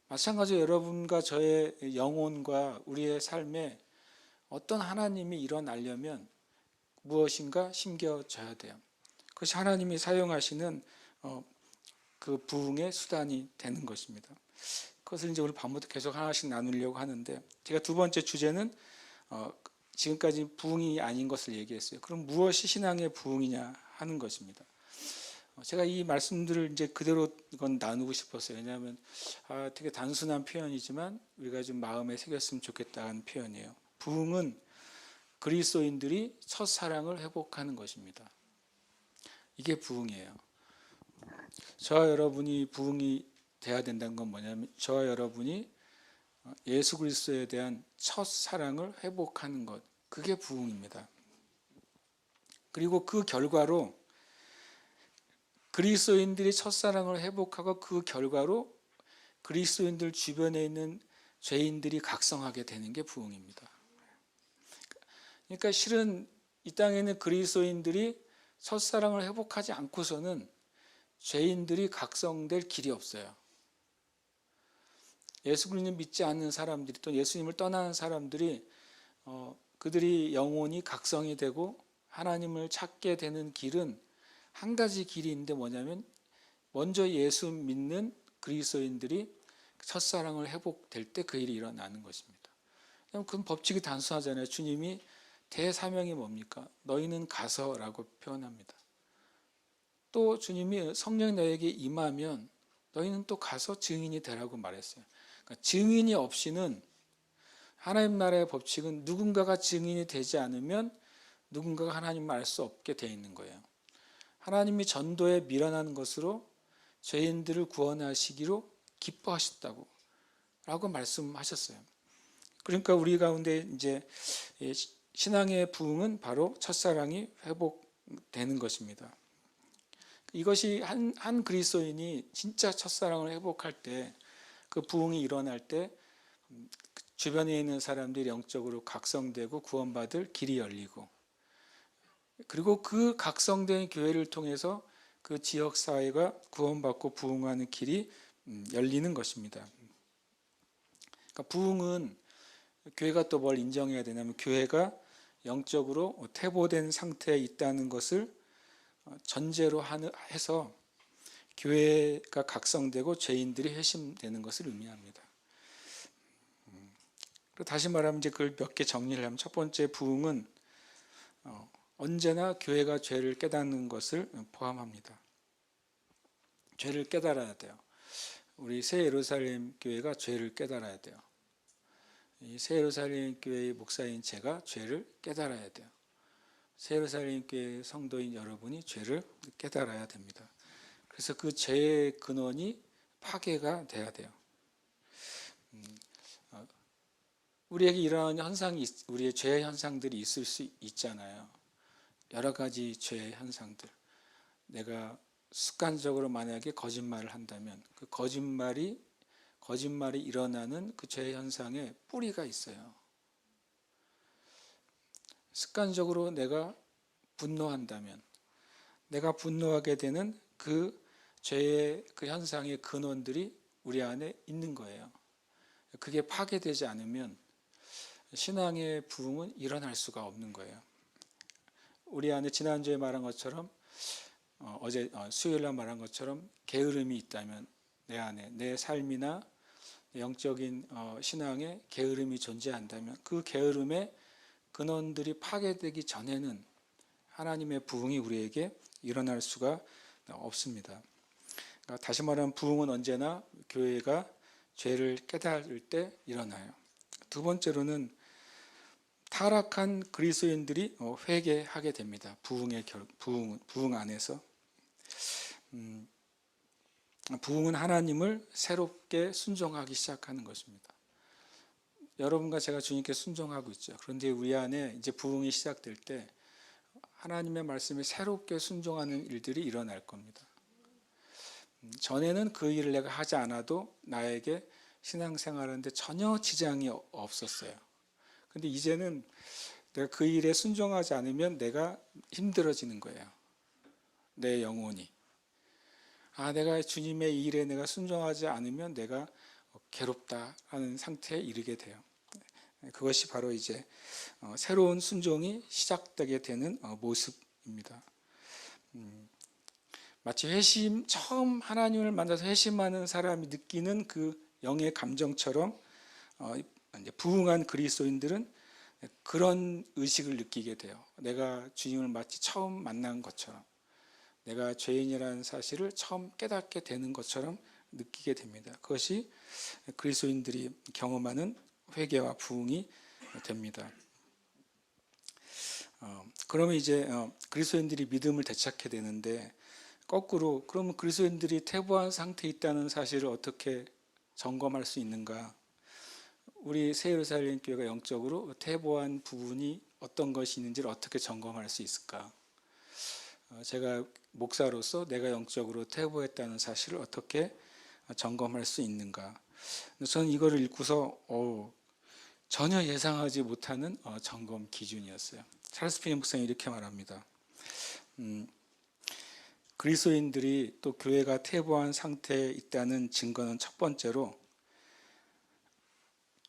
마찬가지로 여러분과 저의 영혼과 우리의 삶에 어떤 하나님이 일어나려면 무엇인가 심겨져야 돼요. 그것이 하나님이 사용하시는 그 부흥의 수단이 되는 것입니다. 그것을 이제 오늘 밤부터 계속 하나씩 나누려고 하는데, 제가 두 번째 주제는 지금까지 부흥이 아닌 것을 얘기했어요. 그럼 무엇이 신앙의 부흥이냐 하는 것입니다. 제가 이 말씀들을 이제 그대로 이건 나누고 싶었어요. 왜냐하면 되게 단순한 표현이지만 우리가 좀 마음에 새겼으면 좋겠다는 표현이에요. 부흥은 그리스도인들이 첫사랑을 회복하는 것입니다. 이게 부흥이에요. 저와 여러분이 부흥이 돼야 된다는 건 뭐냐면, 저와 여러분이 예수 그리스도에 대한 첫사랑을 회복하는 것, 그게 부흥입니다. 그리고 그 결과로 그리스도인들이 첫사랑을 회복하고, 그 결과로 그리스도인들 주변에 있는 죄인들이 각성하게 되는 게 부흥입니다. 그러니까 실은 이 땅에 있는 그리스도인들이 첫사랑을 회복하지 않고서는 죄인들이 각성될 길이 없어요. 예수 그리스도를 믿지 않는 사람들이, 또 예수님을 떠나는 사람들이 그들이 영혼이 각성이 되고 하나님을 찾게 되는 길은 한 가지 길이 있는데, 뭐냐면 먼저 예수 믿는 그리스도인들이 첫사랑을 회복될 때 그 일이 일어나는 것입니다. 그 법칙이 단순하잖아요. 주님이 대사명이 뭡니까? 너희는 가서라고 표현합니다. 또 주님이 성령이 너에게 임하면 너희는 또 가서 증인이 되라고 말했어요. 그러니까 증인이 없이는, 하나님 나라의 법칙은 누군가가 증인이 되지 않으면 누군가가 하나님을 알 수 없게 되어 있는 거예요. 하나님이 전도에 미련한 것으로 죄인들을 구원하시기로 기뻐하셨다고 라고 말씀하셨어요. 그러니까 우리 가운데 이제 신앙의 부흥은 바로 첫사랑이 회복되는 것입니다. 이것이 한 그리스도인이 진짜 첫사랑을 회복할 때, 그 부흥이 일어날 때 주변에 있는 사람들이 영적으로 각성되고 구원받을 길이 열리고, 그리고 그 각성된 교회를 통해서 그 지역 사회가 구원받고 부흥하는 길이 열리는 것입니다. 그러니까 부흥은 교회가 또 뭘 인정해야 되냐면, 교회가 영적으로 퇴보된 상태에 있다는 것을 전제로 해서 교회가 각성되고 죄인들이 회심되는 것을 의미합니다. 다시 말하면 이제 그걸 몇 개 정리를 하면, 첫 번째 부흥은 언제나 교회가 죄를 깨닫는 것을 포함합니다. 죄를 깨달아야 돼요. 우리 새 예루살렘 교회가 죄를 깨달아야 돼요. 이 새 예루살렘 교회의 목사인 제가 죄를 깨달아야 돼요. 새 예루살렘 교회 성도인 여러분이 죄를 깨달아야 됩니다. 그래서 그 죄의 근원이 파괴가 돼야 돼요. 우리에게 이러한 현상이, 우리의 죄의 현상들이 있을 수 있잖아요. 여러 가지 죄의 현상들. 내가 습관적으로 만약에 거짓말을 한다면, 그 거짓말이 일어나는 그 죄의 현상에 뿌리가 있어요. 습관적으로 내가 분노한다면, 내가 분노하게 되는 그 죄의 그 현상의 근원들이 우리 안에 있는 거예요. 그게 파괴되지 않으면 신앙의 부흥은 일어날 수가 없는 거예요. 우리 안에 지난주에 말한 것처럼, 어제 수요일날 말한 것처럼 게으름이 있다면, 내 안에 내 삶이나 영적인 신앙에 게으름이 존재한다면, 그 게으름의 근원들이 파괴되기 전에는 하나님의 부흥이 우리에게 일어날 수가 없습니다. 그러니까 다시 말하면 부흥은 언제나 교회가 죄를 깨달을 때 일어나요. 두 번째로는 타락한 그리스도인들이 회개하게 됩니다. 부흥 안에서 부흥은 하나님을 새롭게 순종하기 시작하는 것입니다. 여러분과 제가 주님께 순종하고 있죠. 그런데 우리 안에 이제 부흥이 시작될 때 하나님의 말씀에 새롭게 순종하는 일들이 일어날 겁니다. 전에는 그 일을 내가 하지 않아도 나에게 신앙생활하는데 전혀 지장이 없었어요. 근데 이제는 내가 그 일에 순종하지 않으면 내가 힘들어지는 거예요. 내 영혼이. 내가 주님의 이 일에 내가 순종하지 않으면 내가 괴롭다 하는 상태에 이르게 돼요. 그것이 바로 이제 새로운 순종이 시작되게 되는 모습입니다. 마치 처음 하나님을 만나서 회심하는 사람이 느끼는 그 영의 감정처럼 이제 부흥한 그리스도인들은 그런 의식을 느끼게 돼요. 내가 주님을 마치 처음 만난 것처럼, 내가 죄인이라는 사실을 처음 깨닫게 되는 것처럼 느끼게 됩니다. 그것이 그리스도인들이 경험하는 회개와 부흥이 됩니다. 그러면 이제 그리스도인들이 믿음을 되찾게 되는데, 거꾸로 그러면 그리스도인들이 퇴보한 상태에 있다는 사실을 어떻게 점검할 수 있는가? 우리 새 예루살렘 교회가 영적으로 퇴보한 부분이 어떤 것이 있는지를 어떻게 점검할 수 있을까? 제가 목사로서 내가 영적으로 퇴보했다는 사실을 어떻게 점검할 수 있는가? 저는 이거를 읽고서 전혀 예상하지 못하는 점검 기준이었어요. 찰스 피니 목사님이 이렇게 말합니다. 그리스도인들이 또 교회가 퇴보한 상태에 있다는 증거는 첫 번째로,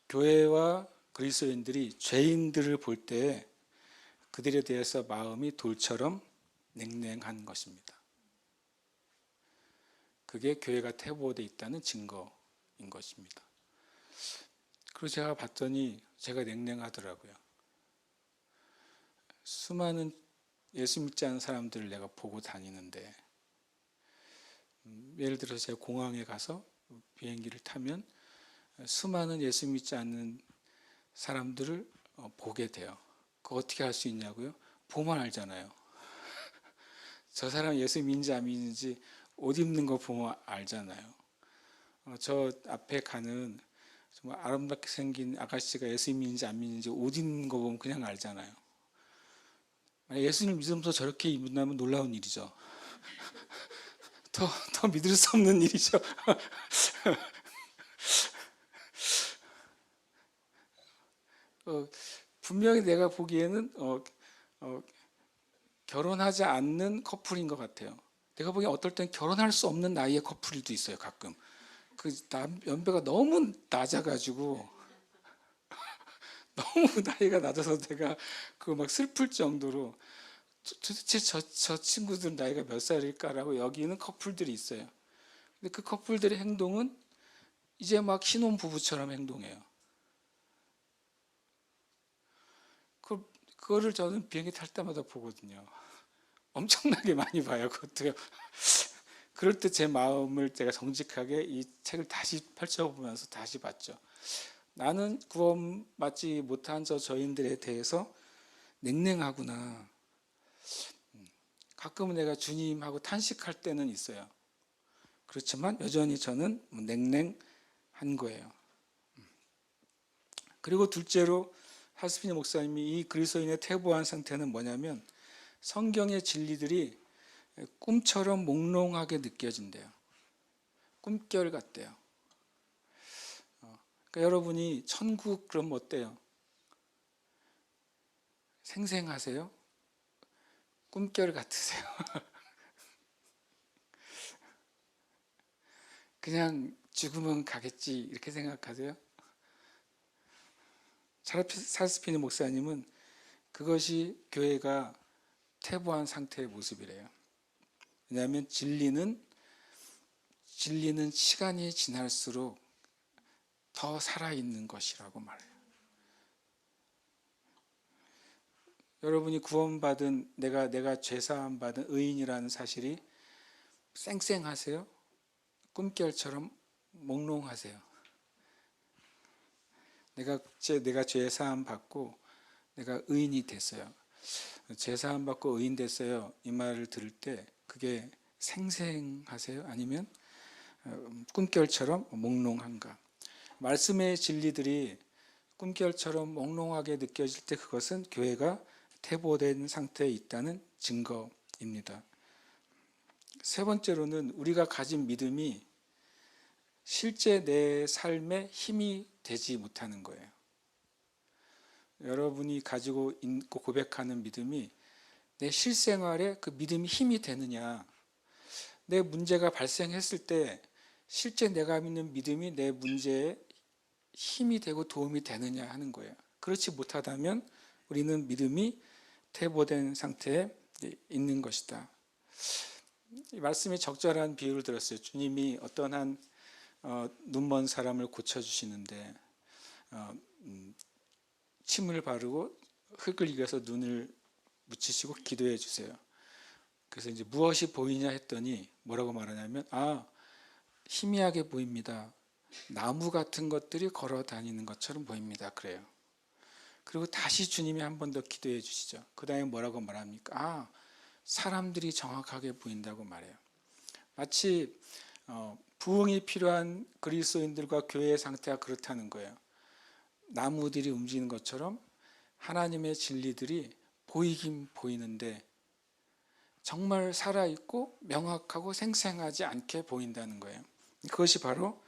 교회와 그리스도인들이 죄인들을 볼 때 그들에 대해서 마음이 돌처럼 냉랭한 것입니다. 그게 교회가 퇴보되어 있다는 증거인 것입니다. 그리고 제가 봤더니 제가 냉랭하더라고요. 수많은 예수 믿지 않는 사람들을 내가 보고 다니는데, 예를 들어서 제가 공항에 가서 비행기를 타면 수많은 예수 믿지 않는 사람들을 보게 돼요. 그거 어떻게 할 수 있냐고요? 보면 알잖아요. 저 사람 예수 믿는지 안 믿는지 옷 입는 거 보면 알잖아요. 저 앞에 가는 정말 아름답게 생긴 아가씨가 예수 믿는지 안 믿는지 옷 입는 거 보면 그냥 알잖아요. 예수님 믿으면서 저렇게 입는다면 놀라운 일이죠. 더 믿을 수 없는 일이죠. 분명히 내가 보기에는 결혼하지 않는 커플인 것 같아요. 내가 보기엔 어떨 땐 결혼할 수 없는 나이의 커플도 있어요. 가끔 연배가 너무 낮아가지고 너무 나이가 낮아서 내가 그거 막 슬플 정도로, 도대체 저 친구들 나이가 몇 살일까라고 여기는 커플들이 있어요. 근데 그 커플들의 행동은 이제 막 신혼 부부처럼 행동해요. 그거를 저는 비행기 탈 때마다 보거든요. 엄청나게 많이 봐요. 그것도요. 그럴 때 제 마음을 제가 정직하게 이 책을 다시 펼쳐보면서 다시 봤죠. 나는 구원받지 못한 저인들에 대해서 냉랭하구나. 가끔은 내가 주님하고 탄식할 때는 있어요. 그렇지만 여전히 저는 냉랭한 거예요. 그리고 둘째로 하스피니 목사님이 이 그리스도인의 퇴보한 상태는 뭐냐면, 성경의 진리들이 꿈처럼 몽롱하게 느껴진대요. 꿈결 같대요. 그러니까 여러분이 천국 그럼 어때요? 생생하세요? 꿈결 같으세요? 그냥 죽으면 가겠지 이렇게 생각하세요? 찰스피니 목사님은 그것이 교회가 퇴보한 상태의 모습이래요. 왜냐하면 진리는 시간이 지날수록 더 살아있는 것이라고 말해요. 여러분이 구원받은, 내가 죄사함 받은 의인이라는 사실이 쌩쌩하세요? 꿈결처럼 몽롱하세요? 내가 죄사함 받고 내가 의인이 됐어요. 죄사함 받고 의인 됐어요. 이 말을 들을 때 그게 생생하세요? 아니면 꿈결처럼 몽롱한가? 말씀의 진리들이 꿈결처럼 몽롱하게 느껴질 때 그것은 교회가 퇴보된 상태에 있다는 증거입니다. 세 번째로는 우리가 가진 믿음이 실제 내 삶에 힘이 되지 못하는 거예요. 여러분이 가지고 있고 고백하는 믿음이 내 실생활에 그 믿음이 힘이 되느냐, 내 문제가 발생했을 때 실제 내가 믿는 믿음이 내 문제에 힘이 되고 도움이 되느냐 하는 거예요. 그렇지 못하다면 우리는 믿음이 퇴보된 상태에 있는 것이다. 이 말씀이 적절한 비유를 들었어요. 주님이 어떤 한 눈먼 사람을 고쳐주시는데 침을 바르고 흙을 이겨서 눈을 묻히시고 기도해 주세요. 그래서 이제 무엇이 보이냐 했더니 뭐라고 말하냐면 희미하게 보입니다. 나무 같은 것들이 걸어 다니는 것처럼 보입니다. 그래요. 그리고 다시 주님이 한 번 더 기도해 주시죠. 그 다음에 뭐라고 말합니까? 사람들이 정확하게 보인다고 말해요. 마치 부흥이 필요한 그리스도인들과 교회의 상태가 그렇다는 거예요. 나무들이 움직이는 것처럼 하나님의 진리들이 보이긴 보이는데 정말 살아있고 명확하고 생생하지 않게 보인다는 거예요. 그것이 바로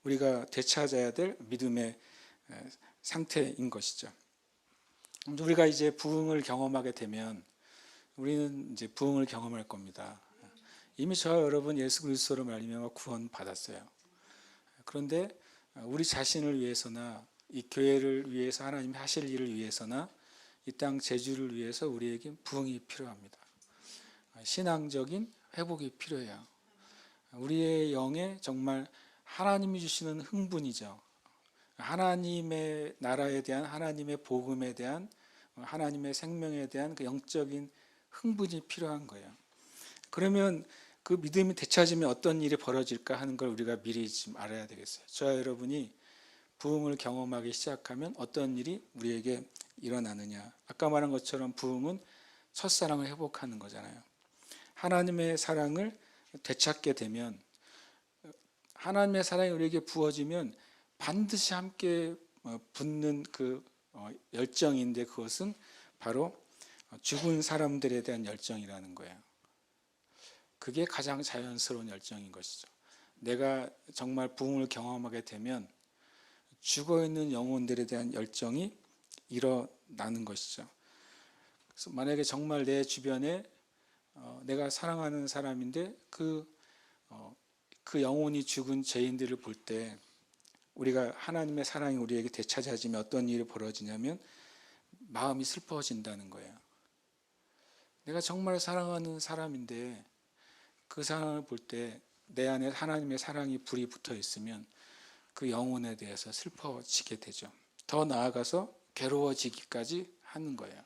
우리가 되찾아야 될 믿음의 상태인 것이죠. 우리가 이제 부흥을 경험하게 되면 우리는 이제 부흥을 경험할 겁니다. 이미 저와 여러분 예수 그리스도로 말미암아 구원 받았어요. 그런데 우리 자신을 위해서나 이 교회를 위해서 하나님이 하실 일을 위해서나 이 땅 제주를 위해서 우리에게 부흥이 필요합니다. 신앙적인 회복이 필요해요. 우리의 영에 정말 하나님이 주시는 흥분이죠. 하나님의 나라에 대한, 하나님의 복음에 대한, 하나님의 생명에 대한 그 영적인 흥분이 필요한 거예요. 그러면 그 믿음이 되찾으면 어떤 일이 벌어질까 하는 걸 우리가 미리 좀 알아야 되겠어요. 저와 여러분이 부흥을 경험하기 시작하면 어떤 일이 우리에게 일어나느냐. 아까 말한 것처럼 부흥은 첫사랑을 회복하는 거잖아요. 하나님의 사랑을 되찾게 되면, 하나님의 사랑이 우리에게 부어지면 반드시 함께 붙는 그 열정인데, 그것은 바로 죽은 사람들에 대한 열정이라는 거예요. 그게 가장 자연스러운 열정인 것이죠. 내가 정말 부흥을 경험하게 되면 죽어있는 영혼들에 대한 열정이 일어나는 것이죠. 그래서 만약에 정말 내 주변에 내가 사랑하는 사람인데 그 영혼이 죽은 죄인들을 볼 때, 우리가 하나님의 사랑이 우리에게 되찾아지면 어떤 일이 벌어지냐면 마음이 슬퍼진다는 거예요. 내가 정말 사랑하는 사람인데 그 사람을 볼 때 내 안에 하나님의 사랑이 불이 붙어 있으면 그 영혼에 대해서 슬퍼지게 되죠. 더 나아가서 괴로워지기까지 하는 거예요.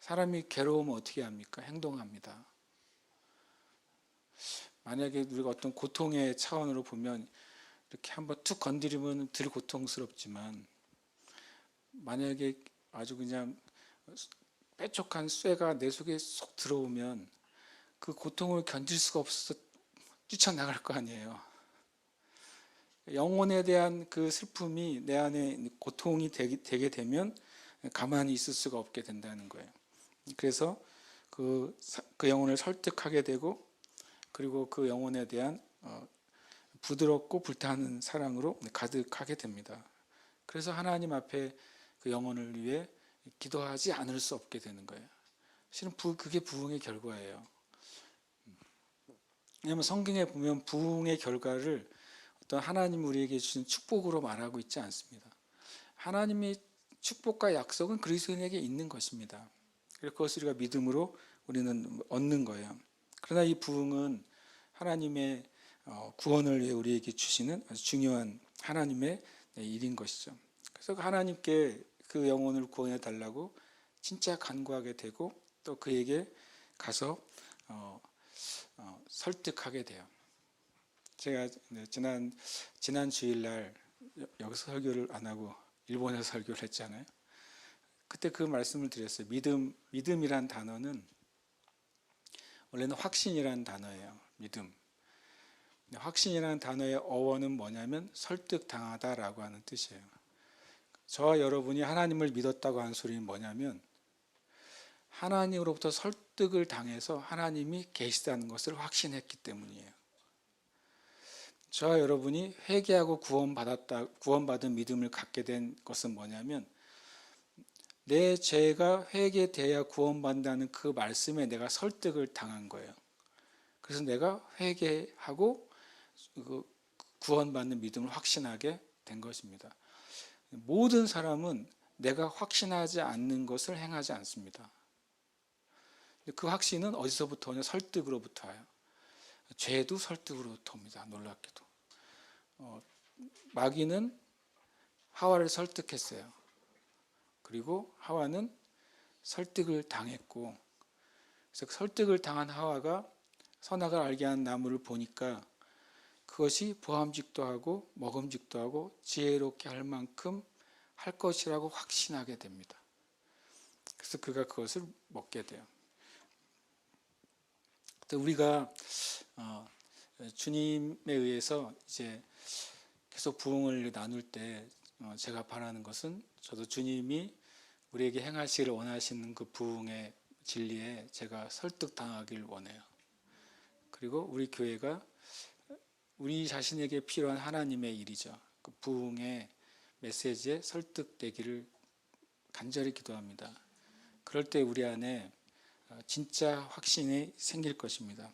사람이 괴로우면 어떻게 합니까? 행동합니다. 만약에 우리가 어떤 고통의 차원으로 보면 이렇게 한번 툭 건드리면 덜 고통스럽지만, 만약에 아주 그냥 뾰족한 쇠가 내 속에 쏙 들어오면 그 고통을 견딜 수가 없어서 뛰쳐나갈 거 아니에요. 영혼에 대한 그 슬픔이 내 안에 고통이 되게 되면 가만히 있을 수가 없게 된다는 거예요. 그래서 그 영혼을 설득하게 되고, 그리고 그 영혼에 대한 부드럽고 불타는 사랑으로 가득하게 됩니다. 그래서 하나님 앞에 그 영혼을 위해 기도하지 않을 수 없게 되는 거예요. 실은 그게 부흥의 결과예요. 왜냐하면 성경에 보면 부흥의 결과를 어떤 하나님 우리에게 주신 축복으로 말하고 있지 않습니다. 하나님의 축복과 약속은 그리스도인에게 있는 것입니다. 그래서 그것을 우리가 믿음으로 우리는 얻는 거예요. 그러나 이 부흥은 하나님의 구원을 위해 우리에게 주시는 아주 중요한 하나님의 일인 것이죠. 그래서 하나님께 그 영혼을 구원해 달라고 진짜 간구하게 되고, 또 그에게 가서 설득하게 돼요. 제가 지난 주일날 여기서 설교를 안 하고 일본에서 설교를 했잖아요. 그때 그 말씀을 드렸어요. 믿음이란 단어는 원래는 확신이란 단어예요. 믿음. 확신이라는 단어의 어원은 뭐냐면 설득당하다라고 하는 뜻이에요. 저와 여러분이 하나님을 믿었다고 하는 소리는 뭐냐면 하나님으로부터 설득을 당해서 하나님이 계시다는 것을 확신했기 때문이에요. 저와 여러분이 회개하고 구원받은 믿음을 갖게 된 것은 뭐냐면 내 죄가 회개돼야 구원받는다는 그 말씀에 내가 설득을 당한 거예요. 그래서 내가 회개하고 구원받는 믿음을 확신하게 된 것입니다. 모든 사람은 내가 확신하지 않는 것을 행하지 않습니다. 그 확신은 어디서부터 오냐? 설득으로부터 와요. 죄도 설득으로부터 옵니다. 놀랍게도. 마귀는 하와를 설득했어요. 그리고 하와는 설득을 당했고, 그래서 설득을 당한 하와가 선악을 알게 하는 나무를 보니까 그것이 보암직도 하고 먹음직도 하고 지혜롭게 할 만큼 할 것이라고 확신하게 됩니다. 그래서 그가 그것을 먹게 돼요. 우리가 주님에 의해서 이제 계속 부흥을 나눌 때 제가 바라는 것은, 저도 주님이 우리에게 행하시기를 원하시는 그 부흥의 진리에 제가 설득당하길 원해요. 그리고 우리 교회가 우리 자신에게 필요한 하나님의 일이죠. 그 부흥의 메시지에 설득되기를 간절히 기도합니다. 그럴 때 우리 안에 진짜 확신이 생길 것입니다.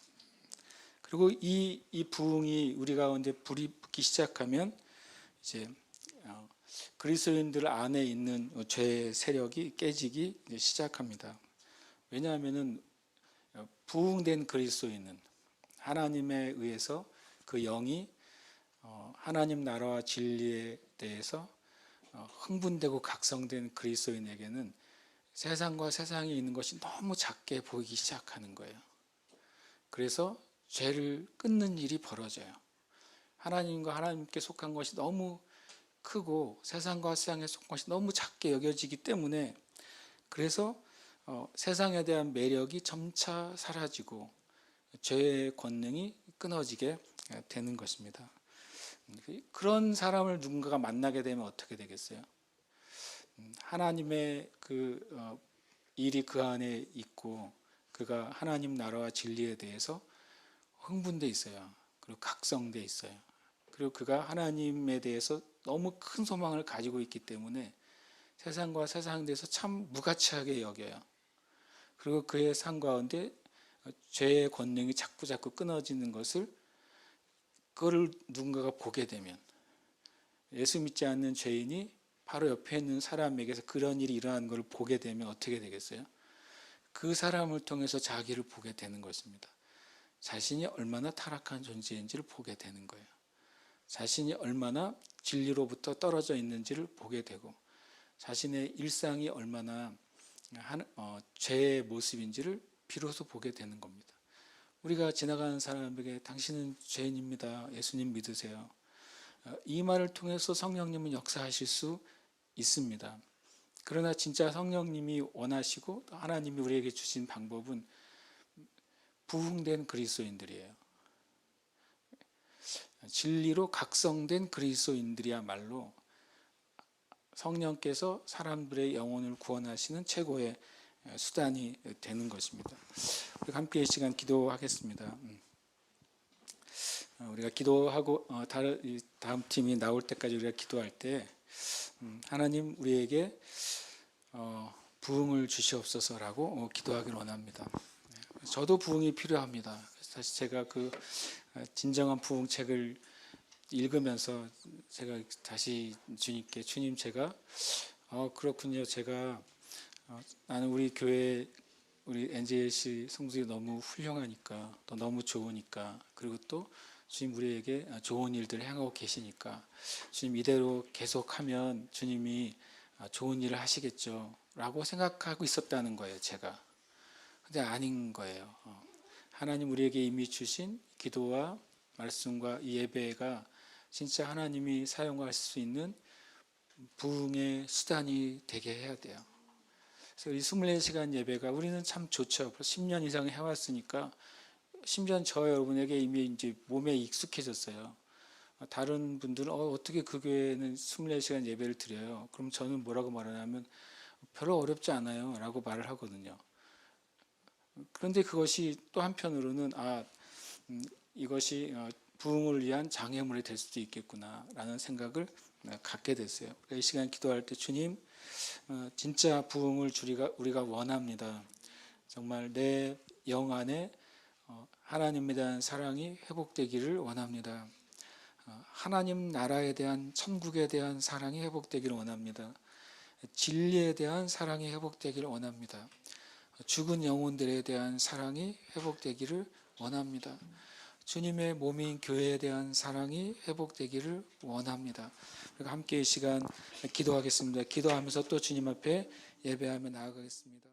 그리고 이 부흥이 우리 가운데 불이 붙기 시작하면 이제 그리스도인들 안에 있는 죄의 세력이 깨지기 시작합니다. 왜냐하면은 부흥된 그리스도인은 하나님에 의해서 그 영이 하나님 나라와 진리에 대해서 흥분되고 각성된 그리스도인에게는 세상과 세상에 있는 것이 너무 작게 보이기 시작하는 거예요. 그래서 죄를 끊는 일이 벌어져요. 하나님과 하나님께 속한 것이 너무 크고 세상과 세상에 속한 것이 너무 작게 여겨지기 때문에, 그래서 세상에 대한 매력이 점차 사라지고 죄의 권능이 끊어지게 되는 것입니다. 그런 사람을 누군가가 만나게 되면 어떻게 되겠어요? 하나님의 그 일이 그 안에 있고 그가 하나님 나라와 진리에 대해서 흥분돼 있어요. 그리고 각성돼 있어요. 그리고 그가 하나님에 대해서 너무 큰 소망을 가지고 있기 때문에 세상과 세상에 대해서 참 무가치하게 여겨요. 그리고 그의 삶 가운데 죄의 권능이 자꾸 끊어지는 그거를 누군가가 보게 되면, 예수 믿지 않는 죄인이 바로 옆에 있는 사람에게서 그런 일이 일어나는 것을 보게 되면 어떻게 되겠어요? 그 사람을 통해서 자기를 보게 되는 것입니다. 자신이 얼마나 타락한 존재인지를 보게 되는 거예요. 자신이 얼마나 진리로부터 떨어져 있는지를 보게 되고, 자신의 일상이 얼마나 죄의 모습인지를 비로소 보게 되는 겁니다. 우리가 지나가는 사람에게 당신은 죄인입니다, 예수님 믿으세요, 이 말을 통해서 성령님은 역사하실 수 있습니다. 그러나 진짜 성령님이 원하시고 하나님이 우리에게 주신 방법은 부흥된 그리스도인들이에요. 진리로 각성된 그리스도인들이야말로 성령께서 사람들의 영혼을 구원하시는 최고의 수단이 되는 것입니다. 우리 함께 이 시간 기도하겠습니다. 우리가 기도하고 다음 팀이 나올 때까지 우리가 기도할 때, 하나님 우리에게 부흥을 주시옵소서라고 기도하길 원합니다. 저도 부흥이 필요합니다. 사실 제가 그 진정한 부흥 책을 읽으면서 제가 다시 주님께, 주님 제가 그렇군요. 제가 나는 우리 교회 우리 NJC 성도들이 너무 훌륭하니까, 또 너무 좋으니까, 그리고 또 주님 우리에게 좋은 일들을 행하고 계시니까 주님 이대로 계속하면 주님이 좋은 일을 하시겠죠 라고 생각하고 있었다는 거예요, 제가. 근데 아닌 거예요. 하나님 우리에게 이미 주신 기도와 말씀과 이 예배가 진짜 하나님이 사용할 수 있는 부흥의 수단이 되게 해야 돼요. 그래서 이 24시간 예배가 우리는 참 좋죠. 벌써 10년 이상 해왔으니까, 심지어 저 여러분에게 이미 이제 몸에 익숙해졌어요. 다른 분들은 어떻게 그 교회는 24시간 예배를 드려요? 그럼 저는 뭐라고 말하냐면 별로 어렵지 않아요 라고 말을 하거든요. 그런데 그것이 또 한편으로는 이것이 부흥을 위한 장애물이 될 수도 있겠구나 라는 생각을 갖게 됐어요. 이 시간 기도할 때 주님, 진짜 부흥을 우리가 원합니다. 정말 내 영 안에 하나님에 대한 사랑이 회복되기를 원합니다. 하나님 나라에 대한, 천국에 대한 사랑이 회복되기를 원합니다. 진리에 대한 사랑이 회복되기를 원합니다. 죽은 영혼들에 대한 사랑이 회복되기를 원합니다. 주님의 몸인 교회에 대한 사랑이 회복되기를 원합니다. 그러니까 함께 이 시간 기도하겠습니다. 기도하면서 또 주님 앞에 예배하며 나아가겠습니다.